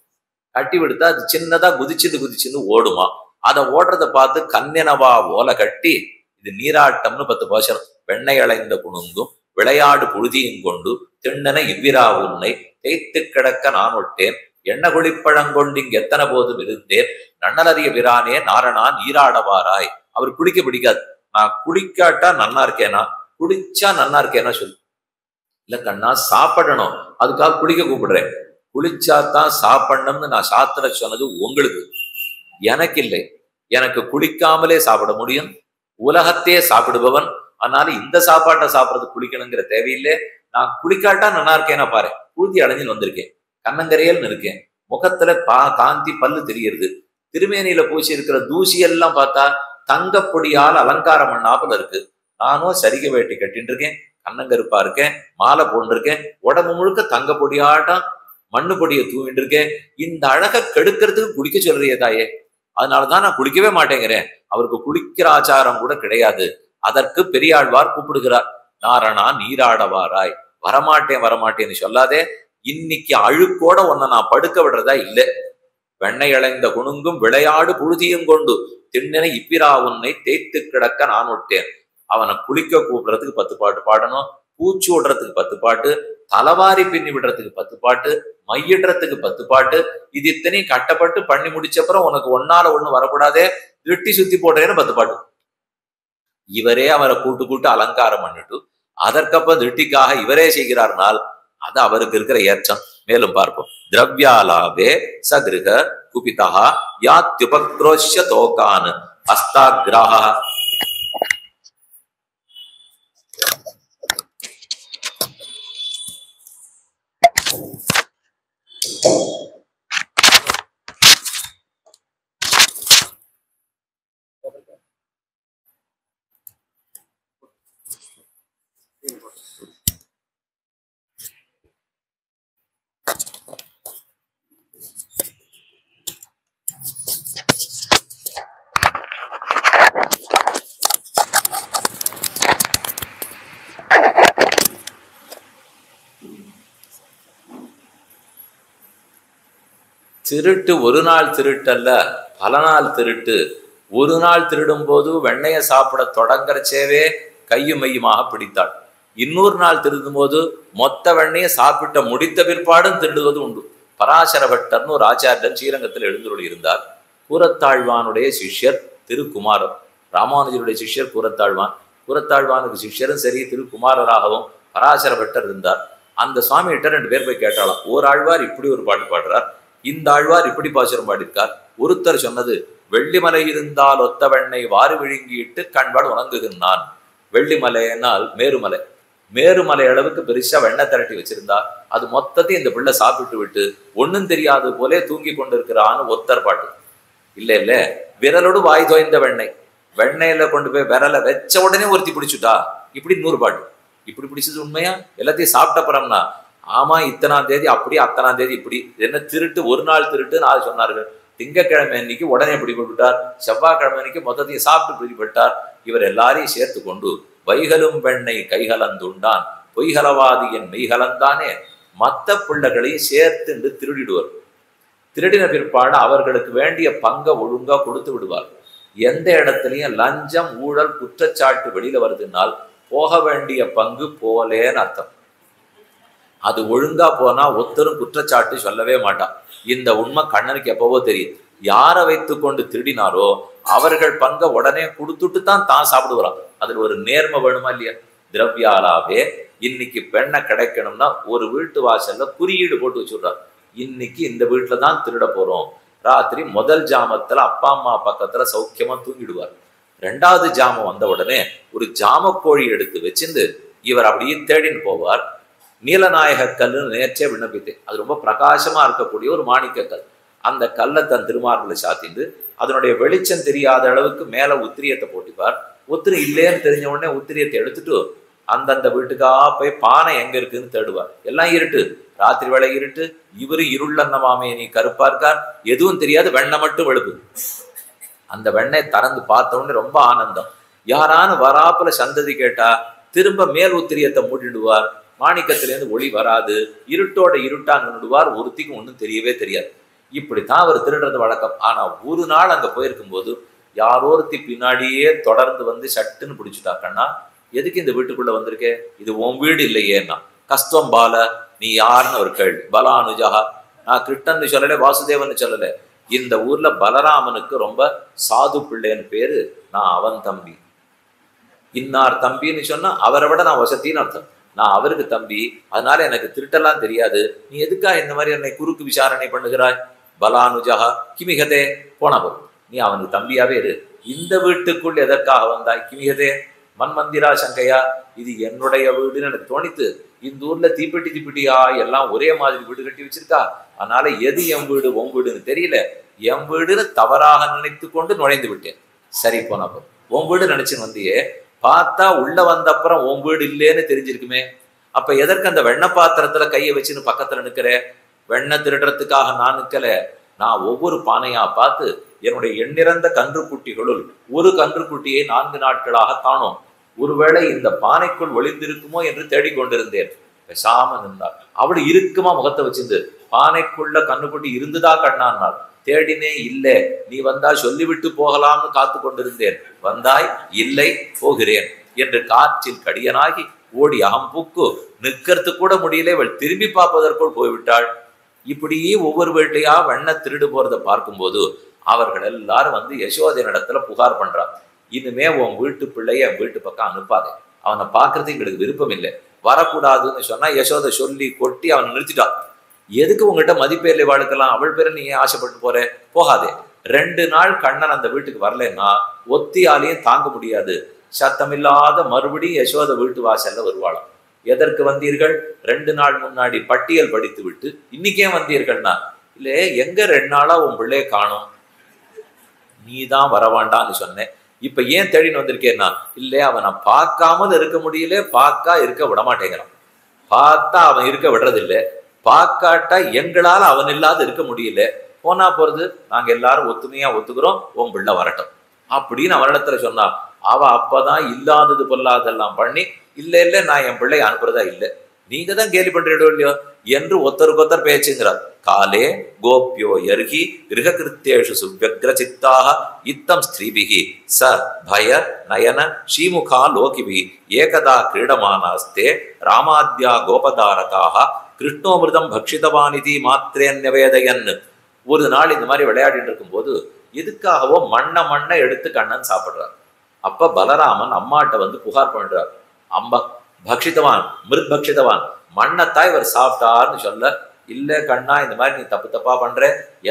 கட்டி விடுத்தா அது சின்னதா குதிச்சுன்னு ஓடுமா. அதை ஓடுறதை பார்த்து கண்ணெனவா ஓலை கட்டி இது நீராட்டம்னு 10 பாசுரம். வெண்ணெய் அளைந்த குணுங்கும் விளையாடு புழுதியும் கொண்டு திண்ணன இவ்விரா உன்னை தேய்த்து கிடக்க நான் ஒட்டேன் எண்ண குளிப்பழங்கொண்டு இங்கு எத்தனை போதும் இருந்தேன் நன்னலறிய பிரானே நாரணா நீராடவாராய். அவர் குளிக்க பிடிக்காது. நான் குளிக்காட்டா நன்னா இருக்கேனா, குளிச்சா நன்னா இருக்கேனா சொல்லு. இல்ல கண்ணா சாப்பிடணும், அதுக்காக குளிக்க கூப்பிடுறேன். குளிச்சாதான் சாப்பிடணும்னு நான் சாத்திர சொன்னது உங்களுக்கு, எனக்கு இல்லை. எனக்கு குளிக்காமலே சாப்பிட முடியும். உலகத்தையே சாப்பிடுபவன். அதனால இந்த சாப்பாட்டை சாப்பிட்றது குளிக்கணுங்கிற தேவையில்லை. நான் குளிக்காட்டா நல்லா இருக்கேன்னா பாரு, புழுதி அடைஞ்சுன்னு வந்திருக்கேன், கண்ணங்கரையல்னு இருக்கேன், முகத்துல காந்தி பல்லு தெரியுது, திருமேனியில பூசி இருக்கிற தூசி எல்லாம் பார்த்தா தங்கப்பொடியால் அலங்காரம் பண்ணாப்புல இருக்கு. நானும் சரிகை வேட்டி கட்டின்னு இருக்கேன், கண்ணங்கருப்பா இருக்கேன், மாலை போட்டிருக்கேன், உடம்பு முழுக்க தங்க பொடியாட்டம் மண்ணு பொடியை தூவிட்டு இருக்கேன். இந்த அழகை கெடுக்கிறதுக்கு குளிக்க சொல்றியே தாயே, அதனாலதான் நான் குளிக்கவே மாட்டேங்கிறேன். அவருக்கு குளிக்கிற ஆச்சாரம் கூட கிடையாது. அதற்கு பெரியாழ்வார் கூப்பிடுகிறார், நாரணா நீராடவாராய். வரமாட்டேன்னு சொல்லாதே. இன்னைக்கு அழுக்கோட உன்னை நான் படுக்க விடுறதா இல்லை. வெண்ணெய் அளைந்த குணுங்கும் விளையாடு புழுதியும் கொண்டு திண்ணனை இப்பிரா உன்னை தேய்த்து கிடக்க நான் விட்டேன். அவனை குளிக்க கூப்பிடுறதுக்கு 10 பாட்டு பாடணும், பூச்சி விடுறதுக்கு 10 பாட்டு, தலைவாரி பின்னி விடுறதுக்கு 10 பாட்டு, மையிடுறதுக்கு 10 பாட்டு. இது இத்தனையும் கட்டப்பட்டு பண்ணி முடிச்சப்புறம் உனக்கு ஒன்னால ஒண்ணு வரக்கூடாதே, திருட்டி சுத்தி போடுறேன்னு 10 பாட்டு. இவரே அவரை கூட்டு அலங்காரம் பண்ணிட்டு அதற்கப்ப திருட்டிக்காக இவரே செய்கிறார்னால் அது அவருக்கு இருக்கிற ஏற்றம். மேலும் பார்ப்போம். திரவியாலாபே சகிருக குபிதா யாத்யுபக்ரோஷ்ய தோகான் அஸ்தாகிராஹ. திருட்டு ஒரு நாள் திருட்டல்ல, பல நாள் திருட்டு. ஒரு நாள் திருடும் போது வெண்ணைய சாப்பிட தொடங்கறச்சேவே கையும் மையுமாக பிடித்தாள். இன்னொரு நாள் திருடும் போது மொத்த வெண்ணைய சாப்பிட்ட முடித்த பிற்பாடும் திருடுவது உண்டு. பராசர பட்டர்னு ஒரு ஆச்சாரியன் ஸ்ரீரங்கத்தில் எழுந்துள்ளி இருந்தார். கூரத்தாழ்வானுடைய சிஷ்யர் திருக்குமாரர். ராமானுஜருடைய சிஷ்யர் கூரத்தாழ்வான். கூரத்தாழ்வானுக்கு சிஷ்யரும் சரி திருக்குமாரராகவும் பராசர பட்டர் இருந்தார். அந்த சுவாமி கிட்ட 2 பேர் போய் கேட்டாலாம். ஓர் ஆழ்வார் இப்படி ஒரு பாட்டு பாடுறார், இந்த ஆழ்வார் இப்படி பாசுரம் பாடியிருக்கார். ஒருத்தர் சொன்னது, வெள்ளிமலை இருந்தால் ஒத்த வெண்ணை வாரி விழுங்கிட்டு கண்பாடு உணங்குகின்றான். வெள்ளிமலைனால் மேருமலை, மேருமலை அளவுக்கு பெருசா வெண்ணெய் திரட்டி வச்சிருந்தா அது மொத்தத்தையும் இந்த பிள்ளை சாப்பிட்டு விட்டு ஒன்னும் தெரியாது போலே தூங்கி கொண்டிருக்கிறான்னு ஒத்தர் பாட்டு. இல்ல விரலோடு வாய் தோய்ந்த வெண்ணெய், வெண்ணெயில கொண்டு போய் விரலை வச்ச உடனே ஒருத்தி பிடிச்சுட்டா, இப்படி 100 பாட்டு. இப்படி பிடிச்சது உண்மையா? எல்லாத்தையும் சாப்பிட்டப்புறம்னா ஆமா இத்தனாம் தேதி அப்படி, அத்தனாம் தேதி இப்படி. என்ன திருட்டு, ஒரு நாள் திருட்டுன்னு ஆள் சொன்னார்கள். திங்கக்கிழமை அன்னைக்கு உடனே பிடிபட்டுட்டார், செவ்வாய்க்கிழமை அன்னைக்கு மொத்தத்தையும் சாப்பிட்டு பிடிபட்டார். இவர் எல்லாரையும் சேர்த்து கொண்டு வைகலும் வெண்ணை கைகலந்துண்டான் பொய்கலவாதியின் மெய்கலந்தானே மற்ற பிள்ளைகளையும் சேர்த்து திருடிடுவார். திருடின பிற்பாடு அவர்களுக்கு வேண்டிய பங்கை ஒழுங்கா கொடுத்து விடுவார். எந்த இடத்துலையும் லஞ்சம் ஊழல் குற்றச்சாட்டு வெளியில வருதுனால் போக வேண்டிய பங்கு போலேன்னு அர்த்தம். அது ஒழுங்கா போனா ஒருத்தரும் குற்றச்சாட்டு சொல்லவே மாட்டான். இந்த உண்மை கண்ணனுக்கு எப்பவோ தெரியும். யாரை வைத்து கொண்டு திருடினாரோ அவர்கள் பங்க உடனே கொடுத்துட்டு தான் சாப்பிடுவான். அதுல ஒரு நேர்மை வேணுமா இல்லையா? திரவியாலாவே இன்னைக்கு பெண்ணை கிடைக்கணும்னா ஒரு வீட்டு வாசல்ல குறியீடு போட்டு வச்சுடுறார். இன்னைக்கு இந்த வீட்டுல தான் திருட போறோம். ராத்திரி முதல் ஜாமத்துல அப்பா அம்மா பக்கத்துல சௌக்கியமா தூங்கிடுவார். 2வது ஜாமம் வந்த உடனே ஒரு ஜாமக்கோழி எடுத்து வச்சிருந்து இவர் அப்படியே தேடின்னு போவார். நீலநாயக கல்லுன்னு நேர்ச்சியா விண்ணப்பித்தேன். அது ரொம்ப பிரகாசமா இருக்கக்கூடிய ஒரு மாணிக்க கல். அந்த கல்லை தன் திருமார்பில் சாத்திண்டு அதனுடைய வெளிச்சம் தெரியாத அளவுக்கு மேல உத்திரியத்தை போட்டிப்பார். உத்திரி இல்லைன்னு தெரிஞ்ச உடனே உத்திரியத்தை எடுத்துட்டு அந்தந்த வீட்டுக்கா போய் பானை எங்க இருக்குன்னு தேடுவார். எல்லாம் இருட்டு, ராத்திரி வேலை இருட்டு. இவரு இருளன்னமாமே நீ கருப்பா இருக்கார், எதுவும் தெரியாது, வெண்ணெய் மட்டும் வெளுப்பு. அந்த வெண்ணெய் திறந்து பார்த்த உடனே ரொம்ப ஆனந்தம். யாரானு வராப்புல சந்ததி கேட்டா திரும்ப மேல் உத்திரியத்தை மூடிடுவார். மாணிக்கத்திலேருந்து ஒளி வராது, இருட்டோட இருட்டா நின்றுடுவார். ஒருத்திக்கும் ஒன்றும் தெரியவே தெரியாது. இப்படித்தான் அவர் திருடுறது வழக்கம். ஆனா ஒரு நாள் அங்க போயிருக்கும் போது யாரோருத்தி பின்னாடியே தொடர்ந்து வந்து சட்டுன்னு பிடிச்சுட்டா. கண்ணா, எதுக்கு இந்த வீட்டுக்குள்ள வந்திருக்கே? இது உன் வீடு இல்லையேன்னா. கஸ்தம் பால, நீ யாருன்னு ஒரு கேள்வி. பலானுஜகா, நான் கிருஷ்ணன்னு சொல்லலை, வாசுதேவன் சொல்லலை. இந்த ஊர்ல பலராமனுக்கு ரொம்ப சாது பிள்ளைன்னு பேரு. நான் அவன் தம்பி. இன்னார் தம்பின்னு சொன்னா அவரை விட நான் வசத்தின்னு அர்த்தம். நான் அவருக்கு தம்பி, அதனால எனக்கு திருட்டெல்லாம் தெரியாது. நீ எதுக்கா இந்த மாதிரி என்னை குறுக்கு விசாரணை பண்ணுகிறாய்? பலானுஜகா கிமிகதே, போனவர் நீ அவனுக்கு தம்பியாவே இரு. இந்த வீட்டுக்குள் எதற்காக வந்தாய்? கிமிகதே மன்மந்திரா சங்கையா, இது என்னுடைய வீடுன்னு எனக்கு தோணித்து. இந்த ஊர்ல தீப்பெட்டியா எல்லாம் ஒரே மாதிரி வீடு கட்டி வச்சிருக்கா. அதனால எது என் வீடு உன் வீடுன்னு தெரியல. என் வீடுன்னு தவறாக நினைத்து கொண்டு நுழைந்து விட்டேன். சரி, போனப்போ உன் வீடு நினைச்சுன்னு வந்தியே, பார்த்தா உள்ள வந்த அப்புறம் உன் வீடு இல்லேன்னு தெரிஞ்சிருக்குமே. அப்ப எதற்கு அந்த வெண்ணெய் பாத்திரத்துல கையை வச்சுன்னு பக்கத்துல நிக்கிற? வெண்ணெய் திருடுறதுக்காக நான் நிக்கல. நான் ஒவ்வொரு பானையா பார்த்து என்னுடைய எண்ணிறந்த கன்றுக்குட்டிகளுள் ஒரு கன்றுக்குட்டியை 4 நாட்களாக காணோம். ஒருவேளை இந்த பானைக்குள் ஒளிந்திருக்குமோ என்று தேடிக்கொண்டிருந்தேன். பேசாம நின்றாள். அவள் இருக்குமா முகத்தை வச்சிருந்து. பானைக்குள்ள கன்றுக்குட்டி இருந்துதா கண்ணான்னாள். தேடினே இல்லை. நீ வந்தா சொல்லிவிட்டு போகலாம்னு காத்து கொண்டிருந்தேன். வந்தாய், இல்லை, போகிறேன் என்று காற்றில் கடியனாகி ஓடி அகம்புக்கு நிற்கிறது கூட முடியல. இவள் திரும்பி பார்ப்பதற்குள் போய்விட்டாள். இப்படியே ஒவ்வொரு வீட்டையா வெண்ணெய் திருடு போறதை பார்க்கும்போது அவர்கள் எல்லாரும் வந்து யசோதையினிடத்துல புகார் பண்றான். இனிமே உன் வீட்டு பிள்ளைய என் வீட்டு பக்கம் அனுப்பாதே, அவனை பார்க்கறதுக்கு எங்களுக்கு விருப்பம் இல்லை, வரக்கூடாதுன்னு சொன்னா யசோதை சொல்லி கொட்டி அவனை நிறுத்திட்டான். எதுக்கு உங்ககிட்ட மதிப்பேர்ல வாழ்க்கலாம்? அவள் பேரை நீ ஆசைப்பட்டு போற, போகாதே. 2 நாள் கண்ணன் அந்த வீட்டுக்கு வரலன்னா ஒத்தியாலையும் தாங்க முடியாது. சத்தமில்லாத மறுபடியும் யசோதை வீட்டு வாசல்ல வருவாளாம். எதற்கு வந்தீர்கள்? 2 நாள் முன்னாடி பட்டியல் படித்து விட்டு இன்னைக்கே வந்தீர்கள்னா, இல்லே எங்க 2 நாளா உன் பிள்ளைய காணும், நீதான் வரவாண்டான்னு சொன்னேன். இப்ப ஏன் தேடின்னு வந்திருக்கேன்னா, இல்ல அவனை பார்க்காமல் இருக்க முடியல, பார்க்கா இருக்க விட மாட்டேங்கிறான். பார்த்தா அவன் இருக்க விடுறதில்லை, பார்க்காட்டா எங்களால அவன் இல்லாத இருக்க முடியல. போனா போறது, நாங்க எல்லாரும் ஒத்துமையா ஒத்துக்கிறோம், உன் பிள்ளை வரட்டும் அப்படின்னு அவனிடத்துல சொன்னா. அவ அப்பதான் இல்லாதது பொல்லாதெல்லாம் பண்ணி, இல்ல இல்ல நான் என் பிள்ளை அனுப்புறதா இல்லை, நீங்க தான் கேலி பண்றீடோ இல்லையோ என்று ஒத்தருக்கொத்தர் பேச்சுங்கிறார். காலே கோப்யோ யர்ஹி கிரககிருத்தேஷு சுவ்யக்ர சித்தாக இத்தம் ஸ்திரீபிகி ச பய நயன ஸ்ரீமுகா லோகிபி ஏகதா கிரீடமானாஸ்தே ராமாத்யா கோபதாரகாக கிருஷ்ணோமிருதம் பக்ஷிதவானிதி மாத்திரேன்யவேதயன். ஒரு நாள் இந்த மாதிரி விளையாடிட்டு இருக்கும் போது எதுக்காகவோ மண்ணை எடுத்து கண்ணன் சாப்பிடுறார். அப்ப பலராமன் அம்மாட்ட வந்து புகார் பண்றார். அம்பா பக்ஷிதவான், மிருத் பக்ஷிதவான், மண்ணத்தாய் இவர் சாப்பிட்டார்னு சொல்ல, இல்ல கண்ணா இந்த மாதிரி நீ தப்பா பண்ற,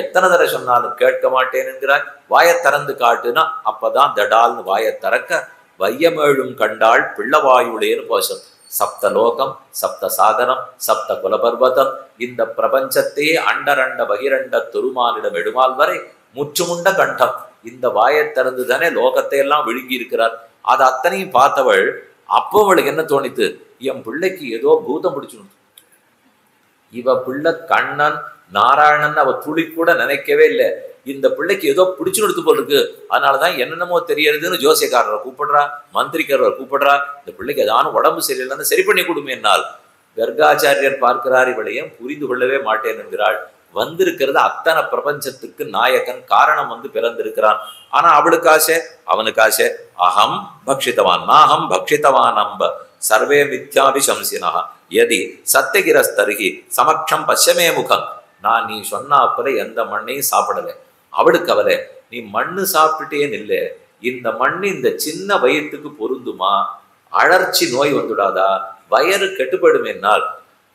எத்தனை தடவை சொன்னாலும் கேட்க மாட்டேனுங்கிறாய், வாயை திறந்து காட்டுனா. அப்பதான் தடால்னு வாயை திறக்க வையமேழும் கண்டாள் பிள்ளவாயுளேன்னு போசம். சப்தலோகம், சப்த சாகரம், சப்த குலபர்வதம், இந்த பிரபஞ்சத்தையே அண்டரண்ட பகிரண்ட துருமானிடம் எடுமால் வரை முற்றுமுண்ட கண்டம். இந்த வாயை திறந்து தானே லோகத்தை எல்லாம் விழுங்கி இருக்கிறார். அது அத்தனையும் பார்த்தவள் அப்போ அவளுக்கு என்ன தோணித்து, என் பிள்ளைக்கு ஏதோ பூதம் பிடிச்சுன்னு. இவ பிள்ளை கண்ணன் நாராயணன் அவ துளி கூட நினைக்கவே இல்லை. இந்த பிள்ளைக்கு ஏதோ பிடிச்சு எடுத்து போல் இருக்கு, அதனாலதான் என்னென்னமோ தெரியறதுன்னு ஜோசியக்காரரை கூப்பிடுறா, மந்திரிக்காரரை கூப்பிடுறா. இந்த பிள்ளைக்கு ஏதான உடம்பு சரியில்லைன்னு சரி பண்ணி கொடுமே என்னால். கர்காச்சாரியர் பார்க்கிறார், இவளையும் புரிந்து கொள்ளவே மாட்டேன் என்கிறாள். வந்திருக்கிறது அத்தனை பிரபஞ்சத்துக்கு நாயகன், காரணம் வந்து பிறந்திருக்கிறான். ஆனா அவளுக்கு ஆசை, அவனுக்கு ஆசை. அகம் பக்ஷித்தவான் நாகம் பக்ஷித்தவான் அம்ப சர்வே மித்யாபிசம்சினா யதி சத்தியகிரஸ்தருகி சமக்ஷம் பச்சமே முகம். நான் நீ சொன்னாப்புல எந்த மண்ணையும் சாப்பிடலை. அவளுக்கு அவளை, நீ மண்ணு சாப்பிட்டுட்டேன்னு இல்லை, இந்த மண்ணு இந்த சின்ன வயிற்றுக்கு பொருந்துமா? அழற்சி நோய் வந்துடாதா? வயறு கெட்டுப்படுமேனால்.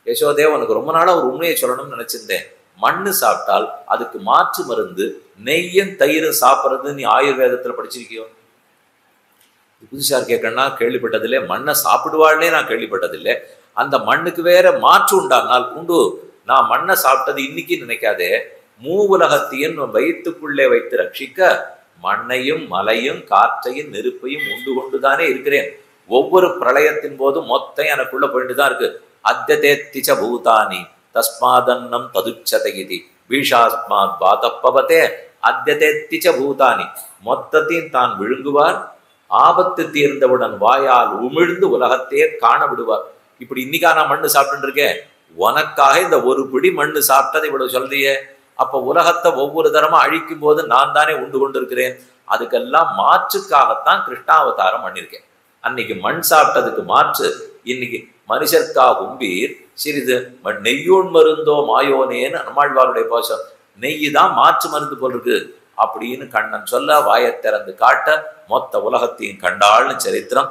யசோதே, உனக்கு ரொம்ப நாளா ஒரு உண்மையை சொல்லணும்னு நினைச்சிருந்தேன். மண்ணு சாப்பிட்டால் அதுக்கு மாற்று மருந்து நெய்யும் தயிரும் சாப்பிட்றது நீ ஆயுர்வேதத்துல படிச்சிருக்கியோ? புதுசா கேட்கணும்னா கேள்விப்பட்டதில்லை. மண்ணை சாப்பிடுவாள்னே நான் கேள்விப்பட்டதில்லை. அந்த மண்ணுக்கு வேற மாற்று உண்டானால் உண்டு. நான் மண்ணை சாப்பிட்டது இன்னைக்கு நினைக்காதே, மூவுலகத்தையும் வயிற்றுக்குள்ளே வைத்து ரட்சிக்க மண்ணையும் மலையும் காற்றையும் நெருப்பையும் உண்டு கொண்டுதானே இருக்கிறேன். ஒவ்வொரு பிரளயத்தின் போதும் மொத்தம் எனக்குள்ள போயிட்டு தான் இருக்கு. அத்தியதேத்திச்ச பூதானி தஸ்மாதன்னம் ததுச்சதகிதி பீஷாஸ்மாத் பாதப்பவதே அத்தியதேத்திச்ச பூதானி. மொத்தத்தையும் தான் விழுங்குவார், ஆபத்து தீர்ந்தவுடன் வாயால் உமிழ்ந்து உலகத்தையே காண விடுவார். இப்படி இன்னைக்கா நான் மண்ணு சாப்பிட்டு இருக்கேன், உனக்காக இந்த ஒரு பிடி மண்ணு சாப்பிட்டதை இவ்வளவு சொல்றியே. அப்ப உலகத்தை ஒவ்வொரு தரமா அழிக்கும் போது நான் தானே உண்டு கொண்டு இருக்கிறேன். அதுக்கெல்லாம் மாற்றுக்காகத்தான் கிருஷ்ணாவதாரம் பண்ணியிருக்கேன். அன்னைக்கு மண் சாப்பிட்டதுக்கு மாற்று இன்னைக்கு மனுஷர்க்கா கும்பீர் சிறிது நெய்யோன் மருந்தோ மாயோனேன்னு நம்மாழ்வாருடைய கோஷம். நெய் தான் மாற்று மருந்து போல் இருக்கு அப்படின்னு கண்ணன் சொல்ல வாயை திறந்து காட்ட மொத்த உலகத்தையும் கண்டாள்னு சரித்திரம்.